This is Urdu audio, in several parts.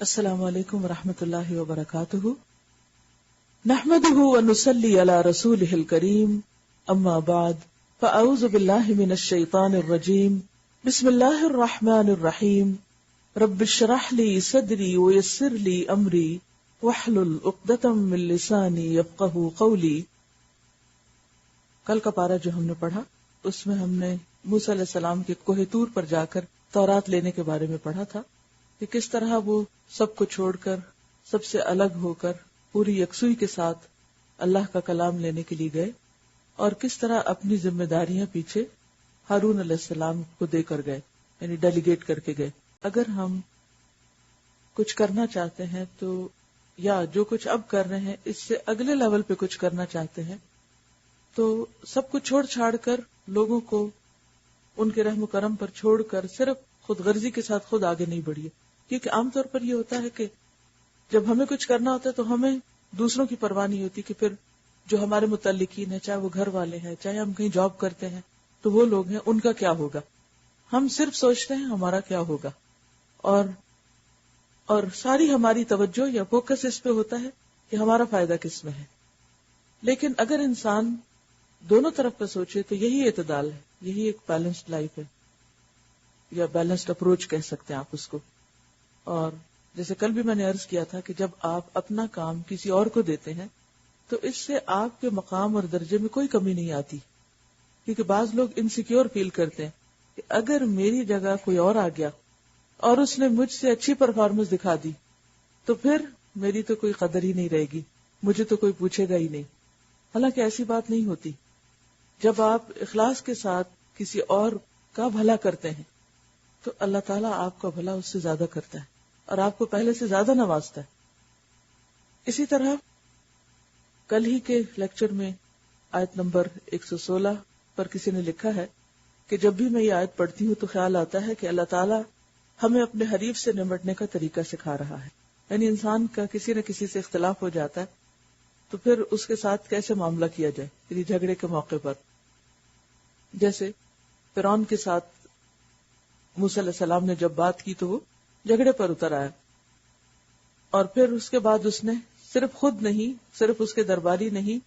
السلام علیکم ورحمۃ اللہ وبرکاتہ، نحمده ونصلی علی رسولہ الکریم، اما بعد فاعوذ باللہ من الشیطان الرجیم، بسم اللہ الرحمن الرحیم، رب اشرح لی صدری ویسر لی امری واحلل عقدۃ من لسانی یفقہوا قولی۔ کل کا پارہ جو ہم نے پڑھا اس میں ہم نے موسیٰ علیہ السلام کے کوہ طور پر جا کر تورات لینے کے بارے میں پڑھا تھا کہ کس طرح وہ سب کو چھوڑ کر، سب سے الگ ہو کر، پوری یکسوئی کے ساتھ اللہ کا کلام لینے کے لیے گئے، اور کس طرح اپنی ذمہ داریاں پیچھے ہارون علیہ السلام کو دے کر گئے، یعنی ڈیلیگیٹ کر کے گئے۔ اگر ہم کچھ کرنا چاہتے ہیں تو، یا جو کچھ اب کر رہے ہیں اس سے اگلے لیول پہ کچھ کرنا چاہتے ہیں، تو سب کچھ چھوڑ چھاڑ کر، لوگوں کو ان کے رحم و کرم پر چھوڑ کر صرف خود غرضی کے ساتھ خود آگے نہیں بڑھیے، کیونکہ عام طور پر یہ ہوتا ہے کہ جب ہمیں کچھ کرنا ہوتا ہے تو ہمیں دوسروں کی پرواہ نہیں ہوتی کہ پھر جو ہمارے متعلقین ہیں، چاہے وہ گھر والے ہیں، چاہے ہم کہیں جاب کرتے ہیں تو وہ لوگ ہیں، ان کا کیا ہوگا۔ ہم صرف سوچتے ہیں ہمارا کیا ہوگا، اور ساری ہماری توجہ یا فوکس اس پہ ہوتا ہے کہ ہمارا فائدہ کس میں ہے۔ لیکن اگر انسان دونوں طرف کا سوچے تو یہی اعتدال ہے، یہی ایک بیلنسڈ لائف ہے، یا بیلنسڈ اپروچ کہہ سکتے ہیں آپ اس کو۔ اور جیسے کل بھی میں نے عرض کیا تھا کہ جب آپ اپنا کام کسی اور کو دیتے ہیں تو اس سے آپ کے مقام اور درجے میں کوئی کمی نہیں آتی، کیونکہ بعض لوگ انسیکیور فیل کرتے ہیں کہ اگر میری جگہ کوئی اور آ گیا اور اس نے مجھ سے اچھی پرفارمنس دکھا دی تو پھر میری تو کوئی قدر ہی نہیں رہے گی، مجھے تو کوئی پوچھے گا ہی نہیں۔ حالانکہ ایسی بات نہیں ہوتی۔ جب آپ اخلاص کے ساتھ کسی اور کا بھلا کرتے ہیں تو اللہ تعالیٰ آپ کا بھلا اس سے زیادہ کرتا ہے اور آپ کو پہلے سے زیادہ نوازتا ہے۔ اسی طرح کل ہی کے لیکچر میں آیت نمبر 116 پر کسی نے لکھا ہے کہ جب بھی میں یہ آیت پڑھتی ہوں تو خیال آتا ہے کہ اللہ تعالیٰ ہمیں اپنے حریف سے نمٹنے کا طریقہ سکھا رہا ہے۔ یعنی انسان کا کسی نہ کسی سے اختلاف ہو جاتا ہے تو پھر اس کے ساتھ کیسے معاملہ کیا جائے، یعنی جھگڑے کے موقع پر۔ جیسے فرعون کے ساتھ موسیٰ علیہ السلام نے جب بات کی تو وہ جھگڑے پر اتر آیا، اور پھر اس کے بعد اس نے صرف خود نہیں، صرف اس کے درباری نہیں،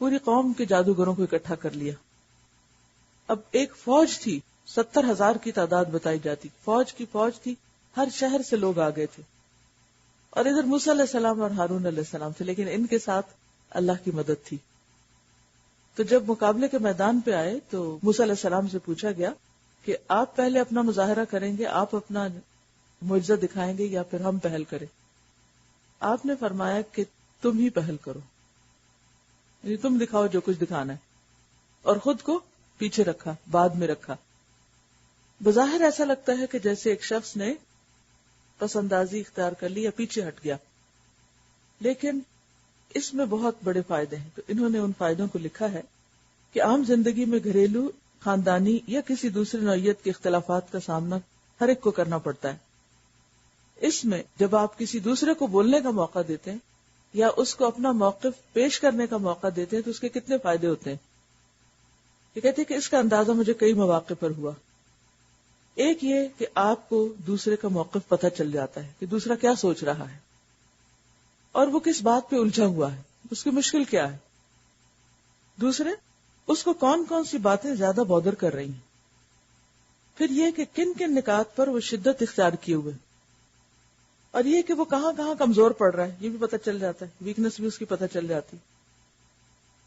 پوری قوم کے جادوگروں کو اکٹھا کر لیا۔ اب ایک فوج تھی، 70,000 کی تعداد بتائی جاتی، فوج کی فوج تھی، ہر شہر سے لوگ آ گئے تھے، اور ادھر موسیٰ علیہ السلام اور ہارون علیہ السلام تھے، لیکن ان کے ساتھ اللہ کی مدد تھی۔ تو جب مقابلے کے میدان پہ آئے تو موسیٰ علیہ السلام سے پوچھا گیا کہ آپ پہلے اپنا مظاہرہ کریں گے، آپ اپنا معجزہ دکھائیں گے، یا پھر ہم پہل کریں؟ آپ نے فرمایا کہ تم ہی پہل کرو، یعنی تم دکھاؤ جو کچھ دکھانا ہے، اور خود کو پیچھے رکھا، بعد میں رکھا۔ بظاہر ایسا لگتا ہے کہ جیسے ایک شخص نے پس اندازی اختیار کر لی یا پیچھے ہٹ گیا، لیکن اس میں بہت بڑے فائدے ہیں۔ تو انہوں نے ان فائدوں کو لکھا ہے کہ عام زندگی میں گھریلو، خاندانی یا کسی دوسری نوعیت کے اختلافات کا سامنا ہر ایک کو کرنا پڑتا ہے۔ اس میں جب آپ کسی دوسرے کو بولنے کا موقع دیتے ہیں یا اس کو اپنا موقف پیش کرنے کا موقع دیتے ہیں تو اس کے کتنے فائدے ہوتے ہیں۔ یہ کہتے ہیں کہ اس کا اندازہ مجھے کئی مواقع پر ہوا۔ ایک یہ کہ آپ کو دوسرے کا موقف پتہ چل جاتا ہے کہ دوسرا کیا سوچ رہا ہے اور وہ کس بات پہ الجھا ہوا ہے، اس کی مشکل کیا ہے۔ دوسرے، اس کو کون کون سی باتیں زیادہ بودر کر رہی ہیں۔ پھر یہ کہ کن کن نکات پر وہ شدت اختیار کیے ہوئے، اور یہ کہ وہ کہاں کہاں کمزور پڑ رہا ہے یہ بھی پتہ چل جاتا ہے، ویکنس بھی اس کی پتہ چل جاتی۔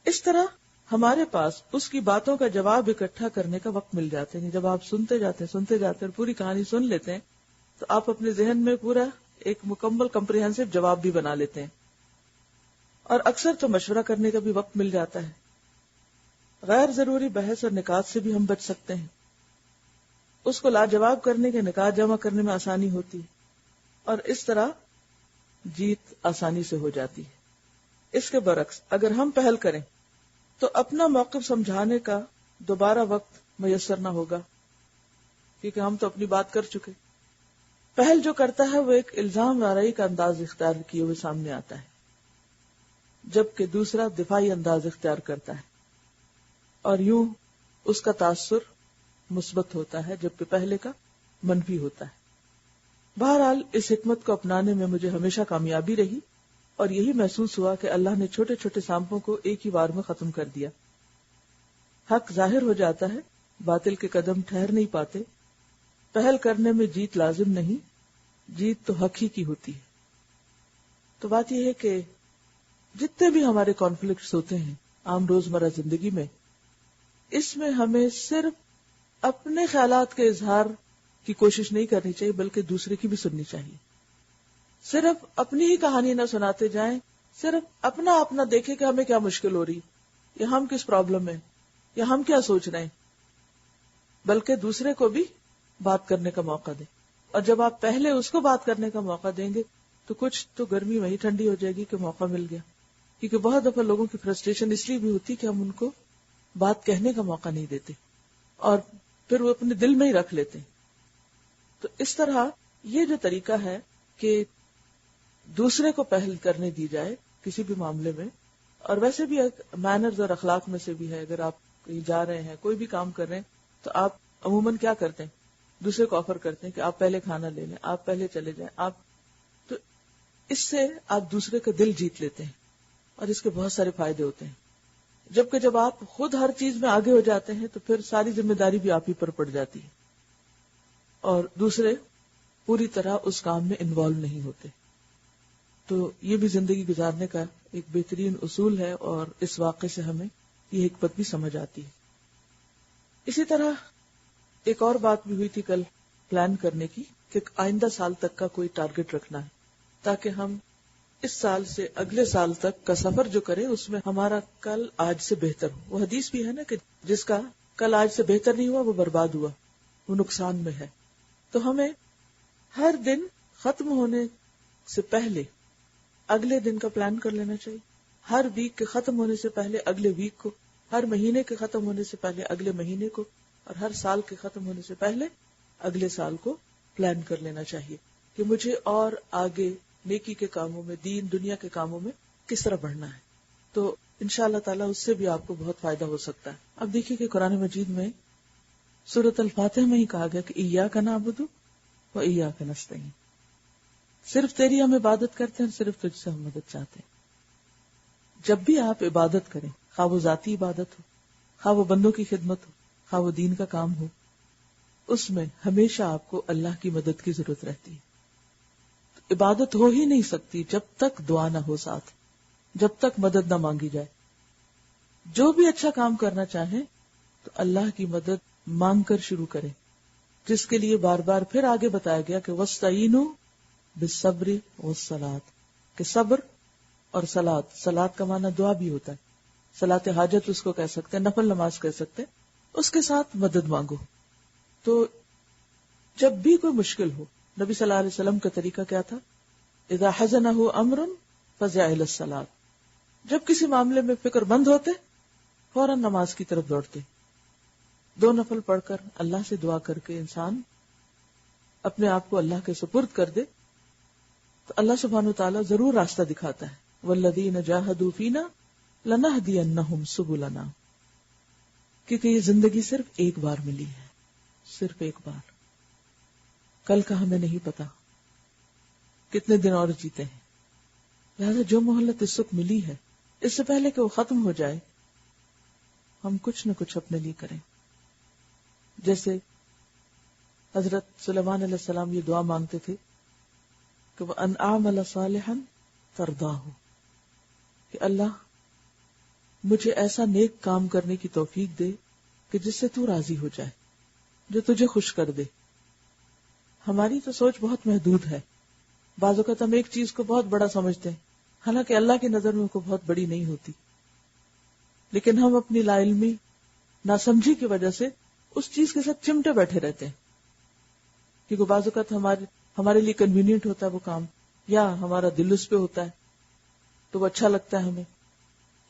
اس طرح ہمارے پاس اس کی باتوں کا جواب اکٹھا کرنے کا وقت مل جاتا ہے۔ جب آپ سنتے جاتے ہیں اور پوری کہانی سن لیتے ہیں تو آپ اپنے ذہن میں پورا ایک مکمل کمپریہنسو جواب بھی بنا لیتے ہیں، اور اکثر تو مشورہ کرنے کا بھی وقت مل جاتا ہے۔ غیر ضروری بحث اور نکات سے بھی ہم بچ سکتے ہیں، اس کو لاجواب کرنے کے نکات جمع کرنے میں آسانی ہوتی ہے، اور اس طرح جیت آسانی سے ہو جاتی ہے۔ اس کے برعکس اگر ہم پہل کریں تو اپنا موقف سمجھانے کا دوبارہ وقت میسر نہ ہوگا، کیونکہ ہم تو اپنی بات کر چکے۔ پہل جو کرتا ہے وہ ایک الزام آرائی کا انداز اختیار کیے ہوئے سامنے آتا ہے، جبکہ دوسرا دفاعی انداز اختیار کرتا ہے، اور یوں اس کا تاثر مثبت ہوتا ہے جبکہ پہلے کا منفی ہوتا ہے۔ بہرحال اس حکمت کو اپنانے میں مجھے ہمیشہ کامیابی رہی اور یہی محسوس ہوا کہ اللہ نے چھوٹے چھوٹے سانپوں کو ایک ہی بار میں ختم کر دیا. حق ظاہر ہو جاتا ہے، باطل کے قدم ٹھہر نہیں پاتے. پہل کرنے میں جیت لازم نہیں، جیت تو حق ہی کی ہوتی ہے. تو بات یہ ہے کہ جتنے بھی ہمارے کانفلکٹس ہوتے ہیں عام روزمرہ زندگی میں، اس میں ہمیں صرف اپنے خیالات کے اظہار کی کوشش نہیں کرنی چاہیے بلکہ دوسرے کی بھی سننی چاہیے. صرف اپنی ہی کہانی نہ سناتے جائیں، صرف اپنا دیکھیں کہ ہمیں کیا مشکل ہو رہی یا ہم کس پرابلم میں یا ہم کیا سوچ رہے ہیں، بلکہ دوسرے کو بھی بات کرنے کا موقع دیں. اور جب آپ پہلے اس کو بات کرنے کا موقع دیں گے تو کچھ تو گرمی وہی ٹھنڈی ہو جائے گی کہ موقع مل گیا. کیونکہ بہت دفعہ لوگوں کی فرسٹریشن اس لیے بھی ہوتی کہ ہم ان کو بات کہنے کا موقع نہیں دیتے اور پھر وہ اپنے دل میں ہی رکھ لیتے. تو اس طرح یہ جو طریقہ ہے کہ دوسرے کو پہل کرنے دی جائے کسی بھی معاملے میں، اور ویسے بھی ایک مینرز اور اخلاق میں سے بھی ہے. اگر آپ کہیں جا رہے ہیں، کوئی بھی کام کر رہے ہیں، تو آپ عموماً کیا کرتے ہیں؟ دوسرے کو آفر کرتے ہیں کہ آپ پہلے کھانا لے لیں، آپ پہلے چلے جائیں. تو اس سے آپ دوسرے کا دل جیت لیتے ہیں اور اس کے بہت سارے فائدے ہوتے ہیں. جبکہ جب آپ خود ہر چیز میں آگے ہو جاتے ہیں تو پھر ساری ذمہ داری بھی آپ ہی پر پڑ جاتی ہے اور دوسرے پوری طرح اس کام میں انوالو نہیں ہوتے. تو یہ بھی زندگی گزارنے کا ایک بہترین اصول ہے اور اس واقعے سے ہمیں یہ حکمت بھی سمجھ آتی ہے. اسی طرح ایک اور بات بھی ہوئی تھی کل پلان کرنے کی کہ آئندہ سال تک کا کوئی ٹارگٹ رکھنا ہے تاکہ ہم اس سال سے اگلے سال تک کا سفر جو کریں اس میں ہمارا کل آج سے بہتر ہو. وہ حدیث بھی ہے نا کہ جس کا کل آج سے بہتر نہیں ہوا وہ برباد ہوا، وہ نقصان میں ہے. تو ہمیں ہر دن ختم ہونے سے پہلے اگلے دن کا پلان کر لینا چاہیے، ہر ویک کے ختم ہونے سے پہلے اگلے ویک کو، ہر مہینے کے ختم ہونے سے پہلے اگلے مہینے کو، اور ہر سال کے ختم ہونے سے پہلے اگلے سال کو پلان کر لینا چاہیے کہ مجھے اور آگے نیکی کے کاموں میں، دین دنیا کے کاموں میں کس طرح بڑھنا ہے. تو انشاءاللہ تعالیٰ اس سے بھی آپ کو بہت فائدہ ہو سکتا ہے. اب دیکھیے کہ قرآن مجید میں سورۃ الفاتحہ میں ہی کہا گیا کہ ایاک نعبد و ایاک نستعین، صرف تیری ہم عبادت کرتے ہیں، صرف تجھ سے ہم مدد چاہتے ہیں. جب بھی آپ عبادت کریں، خواہ وہ ذاتی عبادت ہو، خواہ وہ بندوں کی خدمت ہو، خواہ وہ دین کا کام ہو، اس میں ہمیشہ آپ کو اللہ کی مدد کی ضرورت رہتی ہے. عبادت ہو ہی نہیں سکتی جب تک دعا نہ ہو ساتھ، جب تک مدد نہ مانگی جائے. جو بھی اچھا کام کرنا چاہیں تو اللہ کی مدد مانگ کر شروع کریں، جس کے لیے بار بار پھر آگے بتایا گیا کہ وَاسْتَعِینُوا بِالصَّبْرِ وَالصَّلَاةِ، کہ صبر اور صلاۃ کا معنی دعا بھی ہوتا ہے، صلاۃ حاجت اس کو کہہ سکتے ہیں، نفل نماز کہہ سکتے ہیں، اس کے ساتھ مدد مانگو. تو جب بھی کوئی مشکل ہو، نبی صلی اللہ علیہ وسلم کا طریقہ کیا تھا؟ اذا حزنہ امر فزع الی الصلاۃ، جب کسی معاملے میں فکر مند ہوتے فوراً نماز کی طرف دوڑتے. 2 نفل پڑھ کر اللہ سے دعا کر کے انسان اپنے آپ کو اللہ کے سپرد کر دے تو اللہ سبحانہ وتعالی ضرور راستہ دکھاتا ہے. والذین جاہدوا فینا لنہدینہم سبلنا، کیونکہ یہ زندگی صرف ایک بار ملی ہے، صرف ایک بار. کل کا ہمیں نہیں پتا کتنے دن اور جیتے ہیں، لہذا جو مہلت اس وقت ملی ہے اس سے پہلے کہ وہ ختم ہو جائے ہم کچھ نہ کچھ اپنے لیے کریں. جیسے حضرت سلیمان علیہ السلام یہ دعا مانگتے تھے کہ وَأَنْ أَعْمَلَ صَالِحًا تَرْضَاهُ، کہ اللہ مجھے ایسا نیک کام کرنے کی توفیق دے کہ جس سے تو راضی ہو جائے، جو تجھے خوش کر دے. ہماری تو سوچ بہت محدود ہے، بعض اوقات ہم ایک چیز کو بہت بڑا سمجھتے ہیں حالانکہ اللہ کی نظر میں وہ بہت بڑی نہیں ہوتی، لیکن ہم اپنی لا علمی ناسمجھی کی وجہ سے اس چیز کے ساتھ چمٹے بیٹھے رہتے ہیں، کیونکہ بعض اوقات ہمارے لیے کنوینئنٹ ہوتا ہے وہ کام، یا ہمارا دل اس پہ ہوتا ہے تو وہ اچھا لگتا ہے ہمیں،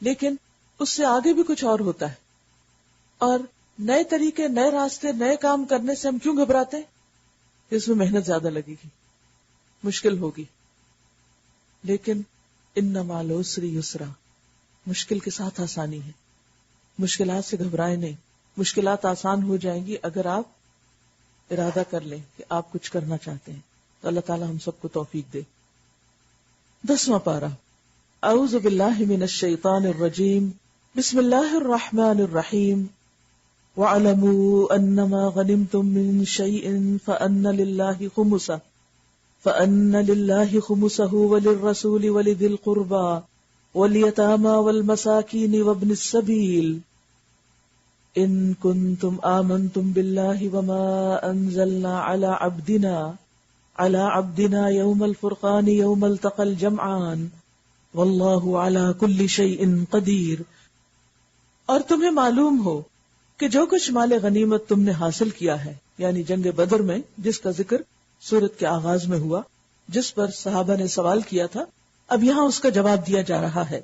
لیکن اس سے آگے بھی کچھ اور ہوتا ہے. اور نئے طریقے، نئے راستے، نئے کام کرنے سے ہم کیوں گھبراتے ہیں؟ اس میں محنت زیادہ لگے گی، مشکل ہوگی. لیکن ان مع العسر یسرا، مشکل کے ساتھ آسانی ہے. مشکلات سے گھبرائے نہیں، مشکلات آسان ہو جائیں گی اگر آپ ارادہ کر لیں کہ آپ کچھ کرنا چاہتے ہیں. تو اللہ تعالی ہم سب کو توفیق دے. 10واں پارہ. اعوذ باللہ من الشیطان الرجیم. بسم اللہ الرحمن الرحیم. وَاعْلَمُوا أَنَّمَا غَنِمْتُم مِّن شَيْءٍ فَأَنَّ لِلَّهِ خُمُسَهُ وَلِلرَّسُولِ وَلِذِي الْقُرْبَى وَالْيَتَامَى وَالْمَسَاكِينِ وَابْنِ السَّبِيلِ إِن كُنتُمْ آمَنتُم بِاللَّهِ وَمَا أَنزَلْنَا عَلَى عَبْدِنَا يَوْمَ الْفُرْقَانِ يَوْمَ الْتَقَى الْجَمْعَانِ وَاللَّهُ عَلَى كُلِّ شَيْءٍ قَدِيرٌ. اور تمہیں معلوم ہو کہ جو کچھ مال غنیمت تم نے حاصل کیا ہے، یعنی جنگ بدر میں جس کا ذکر سورت کے آغاز میں ہوا، جس پر صحابہ نے سوال کیا تھا، اب یہاں اس کا جواب دیا جا رہا ہے.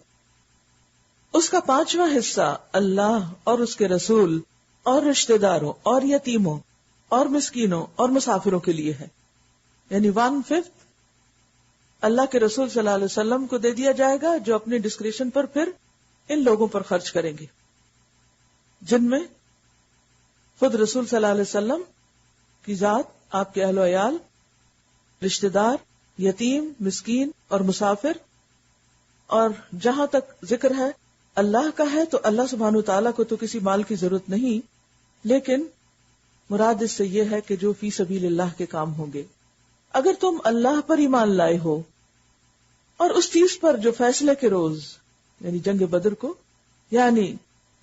اس کا 5واں حصہ اللہ اور اس کے رسول اور رشتہ داروں اور یتیموں اور مسکینوں اور مسافروں کے لیے ہے. یعنی 1/5 اللہ کے رسول صلی اللہ علیہ وسلم کو دے دیا جائے گا، جو اپنے ڈسکریشن پر پھر ان لوگوں پر خرچ کریں گے، جن میں خود رسول صلی اللہ علیہ وسلم کی ذات، آپ کے اہل و عیال، رشتہ دار، یتیم، مسکین اور مسافر. اور جہاں تک ذکر ہے اللہ کا ہے تو اللہ سبحانہ وتعالیٰ کو تو کسی مال کی ضرورت نہیں، لیکن مراد اس سے یہ ہے کہ جو فی سبیل اللہ کے کام ہوں گے. اگر تم اللہ پر ایمان لائے ہو اور اس چیز پر جو فیصلے کے روز یعنی جنگ بدر کو، یعنی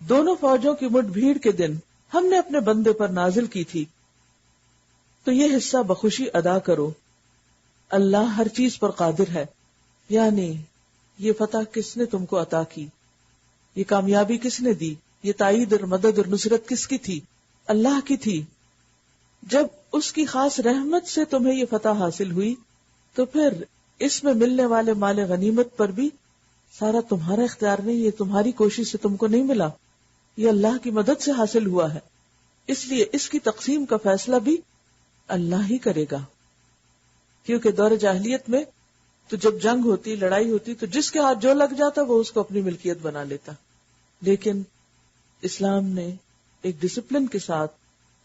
دونوں فوجوں کی مٹ بھیڑ کے دن ہم نے اپنے بندے پر نازل کی تھی، تو یہ حصہ بخوشی ادا کرو. اللہ ہر چیز پر قادر ہے. یعنی یہ فتح کس نے تم کو عطا کی، یہ کامیابی کس نے دی، یہ تائید اور مدد اور نصرت کس کی تھی؟ اللہ کی تھی. جب اس کی خاص رحمت سے تمہیں یہ فتح حاصل ہوئی تو پھر اس میں ملنے والے مال غنیمت پر بھی سارا تمہارا اختیار نہیں، یہ تمہاری کوشش سے تم کو نہیں ملا، یہ اللہ کی مدد سے حاصل ہوا ہے. اس لیے اس کی تقسیم کا فیصلہ بھی اللہ ہی کرے گا. کیونکہ دور جاہلیت میں تو جب جنگ ہوتی، لڑائی ہوتی، تو جس کے ہاتھ جو لگ جاتا وہ اس کو اپنی ملکیت بنا لیتا. لیکن اسلام نے ایک ڈسپلن کے ساتھ،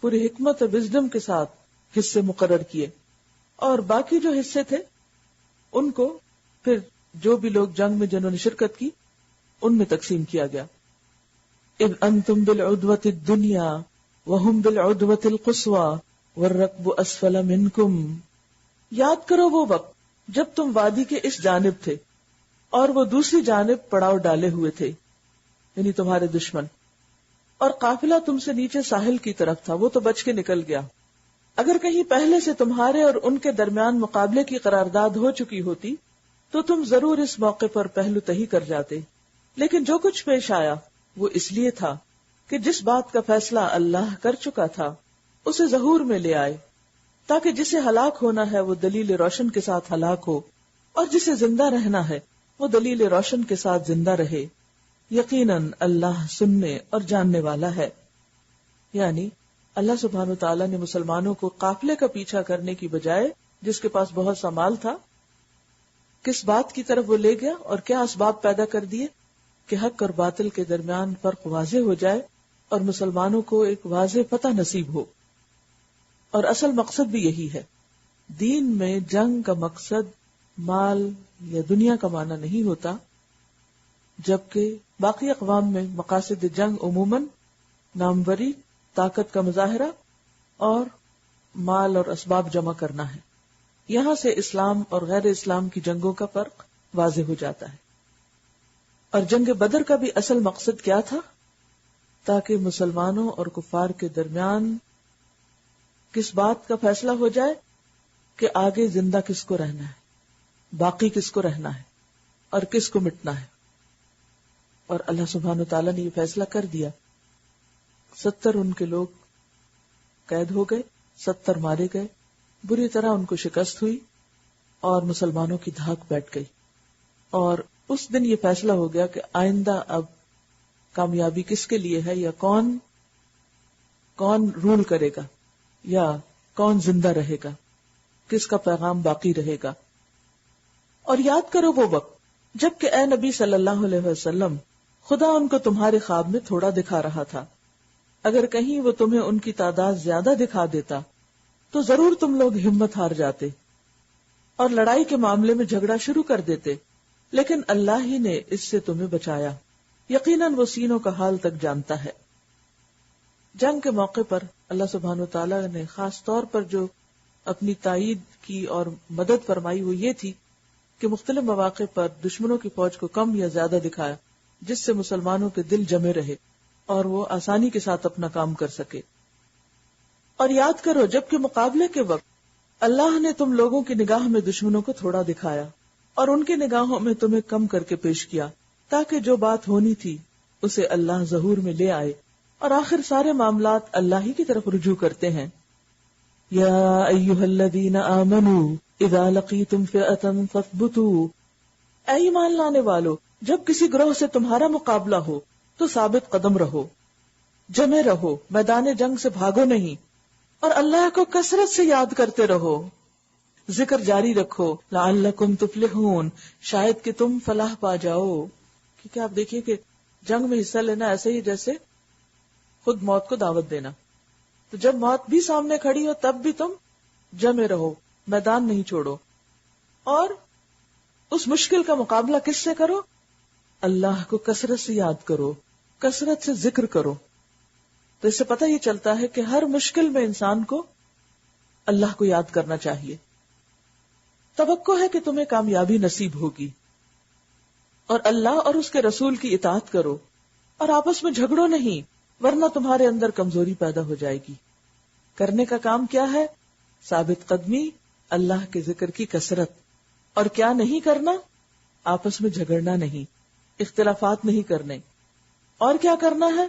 پوری حکمت اور وزڈم کے ساتھ حصے مقرر کیے، اور باقی جو حصے تھے ان کو پھر جو بھی لوگ جنگ میں جنہوں نے شرکت کی ان میں تقسیم کیا گیا. اذ انتم بالعدوۃ الدنیا وهم بالعدوۃ القصوى والركب اسفل منکم. یاد کرو وہ وقت جب تم وادی کے اس جانب تھے اور وہ دوسری جانب پڑاؤ ڈالے ہوئے تھے، یعنی تمہارے دشمن، اور قافلہ تم سے نیچے ساحل کی طرف تھا، وہ تو بچ کے نکل گیا. اگر کہیں پہلے سے تمہارے اور ان کے درمیان مقابلے کی قرارداد ہو چکی ہوتی تو تم ضرور اس موقع پر پہلو تہی کر جاتے. لیکن جو کچھ پیش آیا وہ اس لیے تھا کہ جس بات کا فیصلہ اللہ کر چکا تھا اسے ظہور میں لے آئے، تاکہ جسے ہلاک ہونا ہے وہ دلیل روشن کے ساتھ ہلاک ہو، اور جسے زندہ رہنا ہے وہ دلیل روشن کے ساتھ زندہ رہے. یقیناً اللہ سننے اور جاننے والا ہے. یعنی اللہ سبحانہ و تعالیٰ نے مسلمانوں کو قافلے کا پیچھا کرنے کی بجائے، جس کے پاس بہت سا مال تھا، کس بات کی طرف وہ لے گیا اور کیا اسباب پیدا کر دیے کہ حق اور باطل کے درمیان فرق واضح ہو جائے اور مسلمانوں کو ایک واضح پتہ نصیب ہو. اور اصل مقصد بھی یہی ہے. دین میں جنگ کا مقصد مال یا دنیا کمانا نہیں ہوتا، جبکہ باقی اقوام میں مقاصد جنگ عموماً ناموری، طاقت کا مظاہرہ اور مال اور اسباب جمع کرنا ہے. یہاں سے اسلام اور غیر اسلام کی جنگوں کا فرق واضح ہو جاتا ہے. اور جنگ بدر کا بھی اصل مقصد کیا تھا؟ تاکہ مسلمانوں اور کفار کے درمیان کس بات کا فیصلہ ہو جائے کہ آگے زندہ کس کو رہنا ہے، باقی کس کو رہنا ہے اور کس کو مٹنا ہے. اور اللہ سبحانہ وتعالیٰ نے یہ فیصلہ کر دیا. 70 ان کے لوگ قید ہو گئے، 70 مارے گئے، بری طرح ان کو شکست ہوئی اور مسلمانوں کی دھاک بیٹھ گئی. اور اس دن یہ فیصلہ ہو گیا کہ آئندہ اب کامیابی کس کے لیے ہے، یا کون رول کرے گا، یا کون زندہ رہے گا، کس کا پیغام باقی رہے گا. اور یاد کرو وہ وقت جب کہ اے نبی صلی اللہ علیہ وسلم خدا ان کو تمہارے خواب میں تھوڑا دکھا رہا تھا. اگر کہیں وہ تمہیں ان کی تعداد زیادہ دکھا دیتا تو ضرور تم لوگ ہمت ہار جاتے. اور لڑائی کے معاملے میں جھگڑا شروع کر دیتے، لیکن اللہ ہی نے اس سے تمہیں بچایا، یقیناً وہ سینوں کا حال تک جانتا ہے۔ جنگ کے موقع پر اللہ سبحانہ و تعالیٰ نے خاص طور پر جو اپنی تائید کی اور مدد فرمائی وہ یہ تھی کہ مختلف مواقع پر دشمنوں کی فوج کو کم یا زیادہ دکھایا، جس سے مسلمانوں کے دل جمے رہے اور وہ آسانی کے ساتھ اپنا کام کر سکے۔ اور یاد کرو جبکہ مقابلے کے وقت اللہ نے تم لوگوں کی نگاہ میں دشمنوں کو تھوڑا دکھایا اور ان کی نگاہوں میں تمہیں کم کر کے پیش کیا، تاکہ جو بات ہونی تھی اسے اللہ ظہور میں لے آئے، اور آخر سارے معاملات اللہ ہی کی طرف رجوع کرتے ہیں۔ یا ایھا الذین آمنوا اذا لقیتم فئۃ فاثبتوا، اے ایمان لانے والو جب کسی گروہ سے تمہارا مقابلہ ہو تو ثابت قدم رہو، جمے رہو، میدان جنگ سے بھاگو نہیں، اور اللہ کو کثرت سے یاد کرتے رہو، ذکر جاری رکھو، لعلکم تفلحون، شاید کہ تم فلاح پا جاؤ۔ کیونکہ آپ دیکھیے کہ جنگ میں حصہ لینا ایسے ہی جیسے خود موت کو دعوت دینا، تو جب موت بھی سامنے کھڑی ہو تب بھی تم جمے رہو، میدان نہیں چھوڑو، اور اس مشکل کا مقابلہ کس سے کرو؟ اللہ کو کثرت سے یاد کرو، کثرت سے ذکر کرو۔ تو اس سے پتہ یہ چلتا ہے کہ ہر مشکل میں انسان کو اللہ کو یاد کرنا چاہیے۔ توقع ہے کہ تمہیں کامیابی نصیب ہوگی، اور اللہ اور اس کے رسول کی اطاعت کرو، اور آپس میں جھگڑو نہیں، ورنہ تمہارے اندر کمزوری پیدا ہو جائے گی۔ کرنے کا کام کیا ہے؟ ثابت قدمی، اللہ کے ذکر کی کثرت، اور کیا نہیں کرنا؟ آپس میں جھگڑنا نہیں، اختلافات نہیں کرنے، اور کیا کرنا ہے؟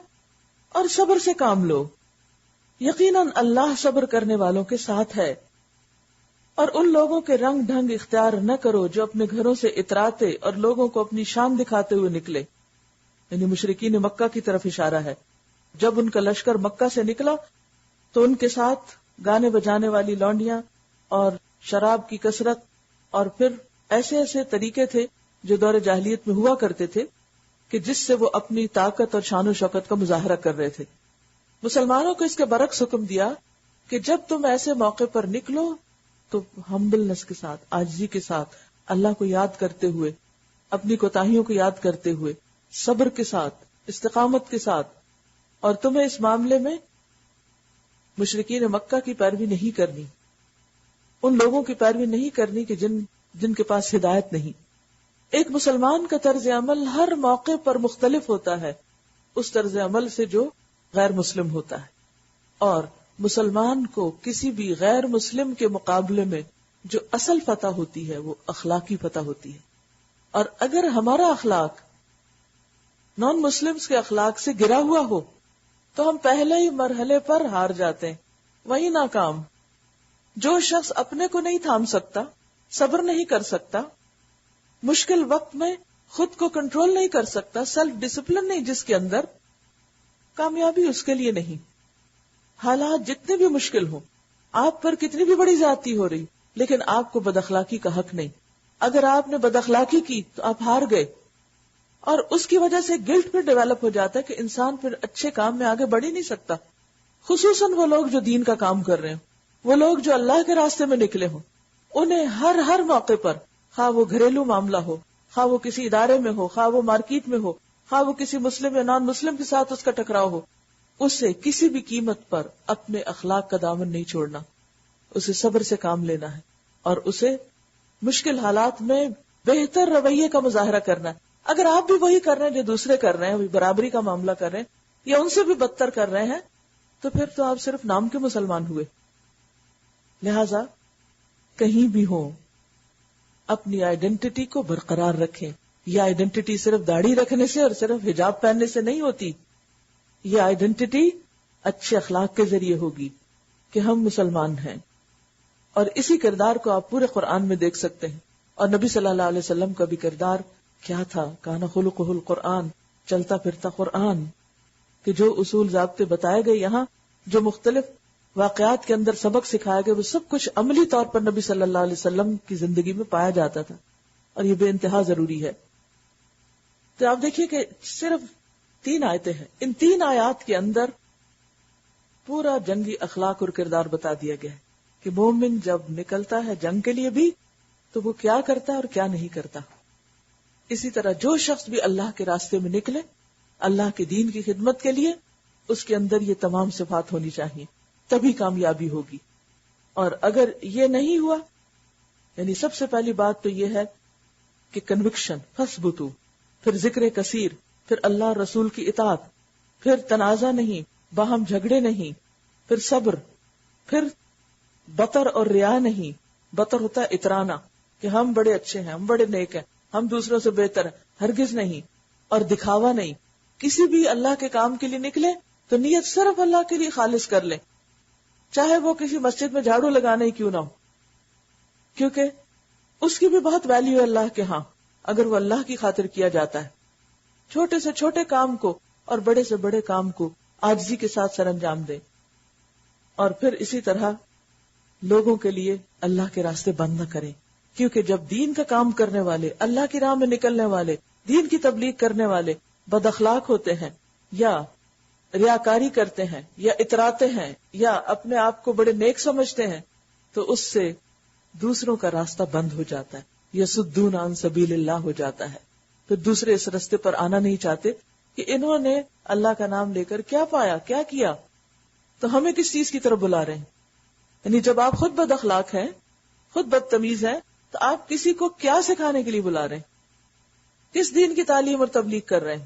اور صبر سے کام لو، یقیناً اللہ صبر کرنے والوں کے ساتھ ہے۔ اور ان لوگوں کے رنگ ڈھنگ اختیار نہ کرو جو اپنے گھروں سے اتراتے اور لوگوں کو اپنی شان دکھاتے ہوئے نکلے، یعنی مشرکین مکہ کی طرف اشارہ ہے۔ جب ان کا لشکر مکہ سے نکلا تو ان کے ساتھ گانے بجانے والی لونڈیاں اور شراب کی کثرت، اور پھر ایسے ایسے طریقے تھے جو دور جاہلیت میں ہوا کرتے تھے کہ جس سے وہ اپنی طاقت اور شان و شوکت کا مظاہرہ کر رہے تھے۔ مسلمانوں کو اس کے برعکس حکم دیا کہ جب تم ایسے موقع پر نکلو تو ہمبلنس کے ساتھ، عاجزی کے ساتھ، اللہ کو یاد کرتے ہوئے، اپنی کوتاہیوں کو یاد کرتے ہوئے، صبر کے ساتھ، استقامت کے ساتھ، اور تمہیں اس معاملے میں مشرکین مکہ کی پیروی نہیں کرنی، ان لوگوں کی پیروی نہیں کرنی کہ جن کے پاس ہدایت نہیں۔ ایک مسلمان کا طرز عمل ہر موقع پر مختلف ہوتا ہے اس طرز عمل سے جو غیر مسلم ہوتا ہے، اور مسلمان کو کسی بھی غیر مسلم کے مقابلے میں جو اصل فتح ہوتی ہے وہ اخلاقی فتح ہوتی ہے۔ اور اگر ہمارا اخلاق نان مسلمز کے اخلاق سے گرا ہوا ہو تو ہم پہلے ہی مرحلے پر ہار جاتے ہیں، وہی ناکام۔ جو شخص اپنے کو نہیں تھام سکتا، صبر نہیں کر سکتا، مشکل وقت میں خود کو کنٹرول نہیں کر سکتا، سیلف ڈسپلن نہیں جس کے اندر، کامیابی اس کے لیے نہیں۔ حالات جتنے بھی مشکل ہوں، آپ پر کتنی بھی بڑی زیادتی ہو رہی، لیکن آپ کو بد اخلاقی کا حق نہیں۔ اگر آپ نے بد اخلاقی کی تو آپ ہار گئے، اور اس کی وجہ سے گلٹ پھر ڈیولپ ہو جاتا ہے کہ انسان پھر اچھے کام میں آگے بڑھ ہی نہیں سکتا۔ خصوصاً وہ لوگ جو دین کا کام کر رہے ہیں، وہ لوگ جو اللہ کے راستے میں نکلے ہوں، انہیں ہر موقع پر، خواہ وہ گھریلو معاملہ ہو، خواہ وہ کسی ادارے میں ہو، خواہ وہ مارکیٹ میں ہو، خواہ وہ کسی مسلم یا نان مسلم کے ساتھ اس کا ٹکراؤ ہو، اسے کسی بھی قیمت پر اپنے اخلاق کا دامن نہیں چھوڑنا، اسے صبر سے کام لینا ہے، اور اسے مشکل حالات میں بہتر رویے کا مظاہرہ کرنا ہے۔ اگر آپ بھی وہی کر رہے ہیں جو دوسرے کر رہے ہیں، برابری کا معاملہ کر رہے ہیں یا ان سے بھی بدتر کر رہے ہیں، تو پھر تو آپ صرف نام کے مسلمان ہوئے۔ لہذا کہیں بھی ہوں اپنی آئیڈینٹی کو برقرار رکھیں۔ یہ آئیڈینٹی صرف داڑھی رکھنے سے اور صرف حجاب پہننے سے نہیں ہوتی، یہ آئیڈینٹی اچھے اخلاق کے ذریعے ہوگی کہ ہم مسلمان ہیں، اور اسی کردار کو آپ پورے قرآن میں دیکھ سکتے ہیں۔ اور نبی صلی اللہ علیہ وسلم کا بھی کردار کیا تھا؟ کان خلقہ القرآن، چلتا پھرتا قرآن، کہ جو اصول ضابطے بتائے گئے یہاں، جو مختلف واقعات کے اندر سبق سکھایا گیا، وہ سب کچھ عملی طور پر نبی صلی اللہ علیہ وسلم کی زندگی میں پایا جاتا تھا، اور یہ بے انتہا ضروری ہے۔ تو آپ دیکھیے کہ صرف 3 آیتیں ہیں، ان 3 آیات کے اندر پورا جنگی اخلاق اور کردار بتا دیا گیا ہے کہ مومن جب نکلتا ہے جنگ کے لیے بھی تو وہ کیا کرتا ہے اور کیا نہیں کرتا. اسی طرح جو شخص بھی اللہ کے راستے میں نکلے اللہ کے دین کی خدمت کے لیے، اس کے اندر یہ تمام صفات ہونی چاہیے، تبھی کامیابی ہوگی. اور اگر یہ نہیں ہوا، یعنی سب سے پہلی بات تو یہ ہے کہ کنوکشن، فثبتو، پھر ذکر کثیر، پھر اللہ رسول کی اطاعت، پھر تنازع نہیں، باہم جھگڑے نہیں، پھر صبر، پھر بطر اور ریا نہیں. بطر ہوتا ہے اترانا کہ ہم بڑے اچھے ہیں، ہم بڑے نیک ہیں، ہم دوسروں سے بہتر ہیں، ہرگز نہیں. اور دکھاوا نہیں. کسی بھی اللہ کے کام کے لیے نکلے تو نیت صرف اللہ کے لیے خالص کر لے، چاہے وہ کسی مسجد میں جھاڑو لگانا ہی کیوں نہ ہو، کیونکہ اس کی بھی بہت ویلیو ہے اللہ کے ہاں اگر وہ اللہ کی خاطر کیا جاتا ہے. چھوٹے سے چھوٹے کام کو اور بڑے سے بڑے کام کو عاجزی کے ساتھ سر انجام دے. اور پھر اسی طرح لوگوں کے لیے اللہ کے راستے بند نہ کریں، کیونکہ جب دین کا کام کرنے والے، اللہ کی راہ میں نکلنے والے، دین کی تبلیغ کرنے والے بد اخلاق ہوتے ہیں یا ریاکاری کرتے ہیں یا اتراتے ہیں یا اپنے آپ کو بڑے نیک سمجھتے ہیں، تو اس سے دوسروں کا راستہ بند ہو جاتا ہے، یصدون عن سبیل اللہ ہو جاتا ہے. پھر دوسرے اس راستے پر آنا نہیں چاہتے کہ انہوں نے اللہ کا نام لے کر کیا پایا، کیا کیا، تو ہمیں کس چیز کی طرف بلا رہے ہیں. یعنی جب آپ خود بد اخلاق ہیں، خود بدتمیز ہیں، تو آپ کسی کو کیا سکھانے کے لیے بلا رہے ہیں، کس دین کی تعلیم اور تبلیغ کر رہے ہیں.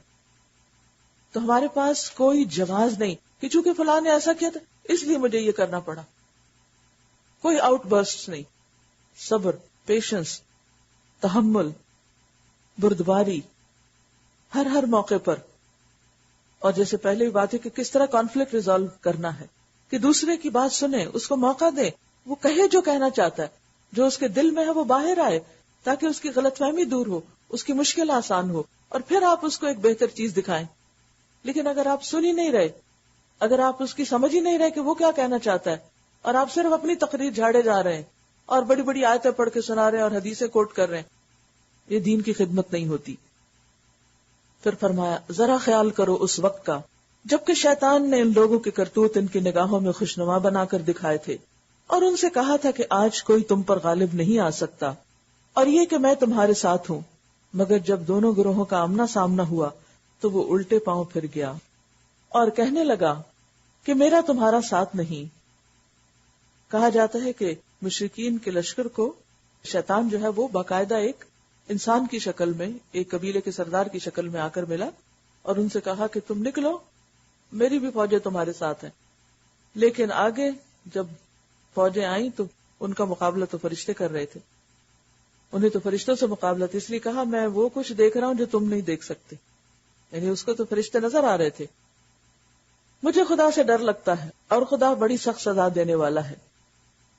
تو ہمارے پاس کوئی جواز نہیں کہ چونکہ فلاں نے ایسا کیا تھا اس لیے مجھے یہ کرنا پڑا. کوئی آؤٹ برسٹ نہیں. صبر، پیشنس، تحمل، بردباری ہر موقع پر. اور جیسے پہلے بھی بات ہے کہ کس طرح کانفلکٹ ریزالو کرنا ہے، کہ دوسرے کی بات سنیں، اس کو موقع دیں، وہ کہے جو کہنا چاہتا ہے، جو اس کے دل میں ہے وہ باہر آئے تاکہ اس کی غلط فہمی دور ہو، اس کی مشکل آسان ہو، اور پھر آپ اس کو ایک بہتر چیز دکھائیں. لیکن اگر آپ سن ہی نہیں رہے، اگر آپ اس کی سمجھ ہی نہیں رہے کہ وہ کیا کہنا چاہتا ہے، اور آپ صرف اپنی تقریر جھاڑے جا رہے ہیں اور بڑی بڑی آیتیں پڑھ کے سنا رہے ہیں اور حدیثیں کوٹ کر رہے ہیں، یہ دین کی خدمت نہیں ہوتی. پھر فرمایا ذرا خیال کرو اس وقت کا جبکہ شیطان نے ان لوگوں کے کرتوت ان کی نگاہوں میں خوشنما بنا کر دکھائے تھے اور ان سے کہا تھا کہ آج کوئی تم پر غالب نہیں آ سکتا، اور یہ کہ میں تمہارے ساتھ ہوں. مگر جب دونوں گروہوں کا آمنا سامنا ہوا تو وہ الٹے پاؤں پھر گیا اور کہنے لگا کہ میرا تمہارا ساتھ نہیں. کہا جاتا ہے کہ مشرکین کے لشکر کو شیطان جو ہے وہ باقاعدہ ایک انسان کی شکل میں، ایک قبیلے کے سردار کی شکل میں آ کر ملا اور ان سے کہا کہ تم نکلو، میری بھی فوجیں تمہارے ساتھ ہیں. لیکن آگے جب فوجیں آئیں تو ان کا مقابلہ تو فرشتے کر رہے تھے، انہیں تو فرشتوں سے مقابلہ تھا، اس لیے کہا میں وہ کچھ دیکھ رہا ہوں جو تم نہیں دیکھ سکتے. یعنی اس کو تو فرشتے نظر آ رہے تھے. مجھے خدا سے ڈر لگتا ہے اور خدا بڑی سخت سزا دینے والا ہے.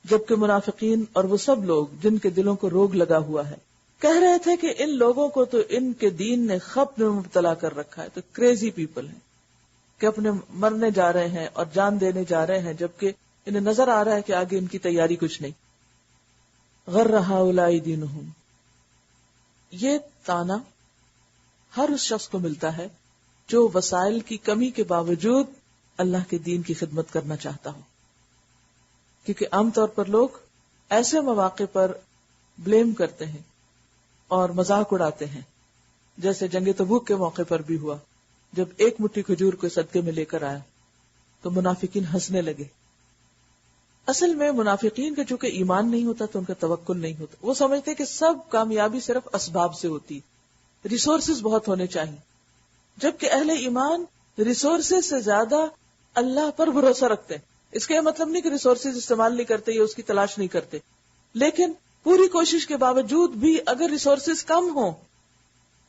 جبکہ منافقین اور وہ سب لوگ جن کے دلوں کو روگ لگا ہوا ہے کہہ رہے تھے کہ ان لوگوں کو تو ان کے دین نے خبر میں مبتلا کر رکھا ہے، تو کریزی پیپل ہیں کہ اپنے مرنے جا رہے ہیں اور جان دینے جا رہے ہیں، جبکہ انہیں نظر آ رہا ہے کہ آگے ان کی تیاری کچھ نہیں. غر ہؤلاء دینہم، یہ تانا ہر اس شخص کو ملتا ہے جو وسائل کی کمی کے باوجود اللہ کے دین کی خدمت کرنا چاہتا ہو. کیونکہ عام طور پر لوگ ایسے مواقع پر بلیم کرتے ہیں اور مذاق اڑاتے ہیں، جیسے جنگ تبوک کے موقع پر بھی ہوا جب ایک مٹھی کھجور کو صدقے میں لے کر آیا تو منافقین ہنسنے لگے. اصل میں منافقین کا چونکہ ایمان نہیں ہوتا تو ان کا توکل نہیں ہوتا. وہ سمجھتے کہ سب کامیابی صرف اسباب سے ہوتی، ریسورسز بہت ہونے چاہیے، جبکہ اہل ایمان ریسورسز سے زیادہ اللہ پر بھروسہ رکھتے ہیں. اس کا یہ مطلب نہیں کہ ریسورسز استعمال نہیں کرتے یا اس کی تلاش نہیں کرتے، لیکن پوری کوشش کے باوجود بھی اگر ریسورسز کم ہوں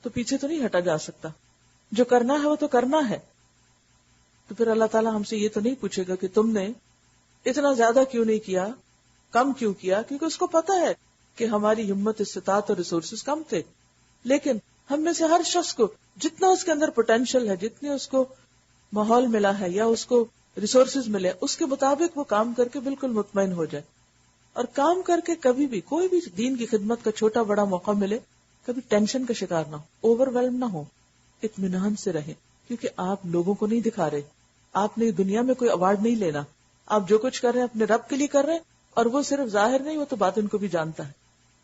تو پیچھے تو نہیں ہٹا جا سکتا. جو کرنا ہے وہ تو کرنا ہے. تو پھر اللہ تعالیٰ ہم سے یہ تو نہیں پوچھے گا کہ تم نے اتنا زیادہ کیوں نہیں کیا، کم کیوں کیا، کیونکہ اس کو پتا ہے کہ ہماری ہمت، استطاعت اور ریسورسز کم تھے. لیکن ہم میں سے ہر شخص کو جتنا اس کے اندر پوٹینشیل ہے، جتنے اس کو ماحول ملا ہے یا اس کو ریسورسز ملے، اس کے مطابق وہ کام کر کے بالکل مطمئن ہو جائے. اور کام کر کے کبھی بھی کوئی بھی دین کی خدمت کا چھوٹا بڑا موقع ملے کبھی ٹینشن کا شکار نہ ہو، اوور ویلم نہ ہو، اطمینان سے رہے. کیونکہ آپ لوگوں کو نہیں دکھا رہے، آپ نے دنیا میں کوئی ایوارڈ نہیں لینا. آپ جو کچھ کر رہے ہیں اپنے رب کے لیے کر رہے ہیں، اور وہ صرف ظاہر نہیں، وہ تو باطن کو بھی جانتا ہے.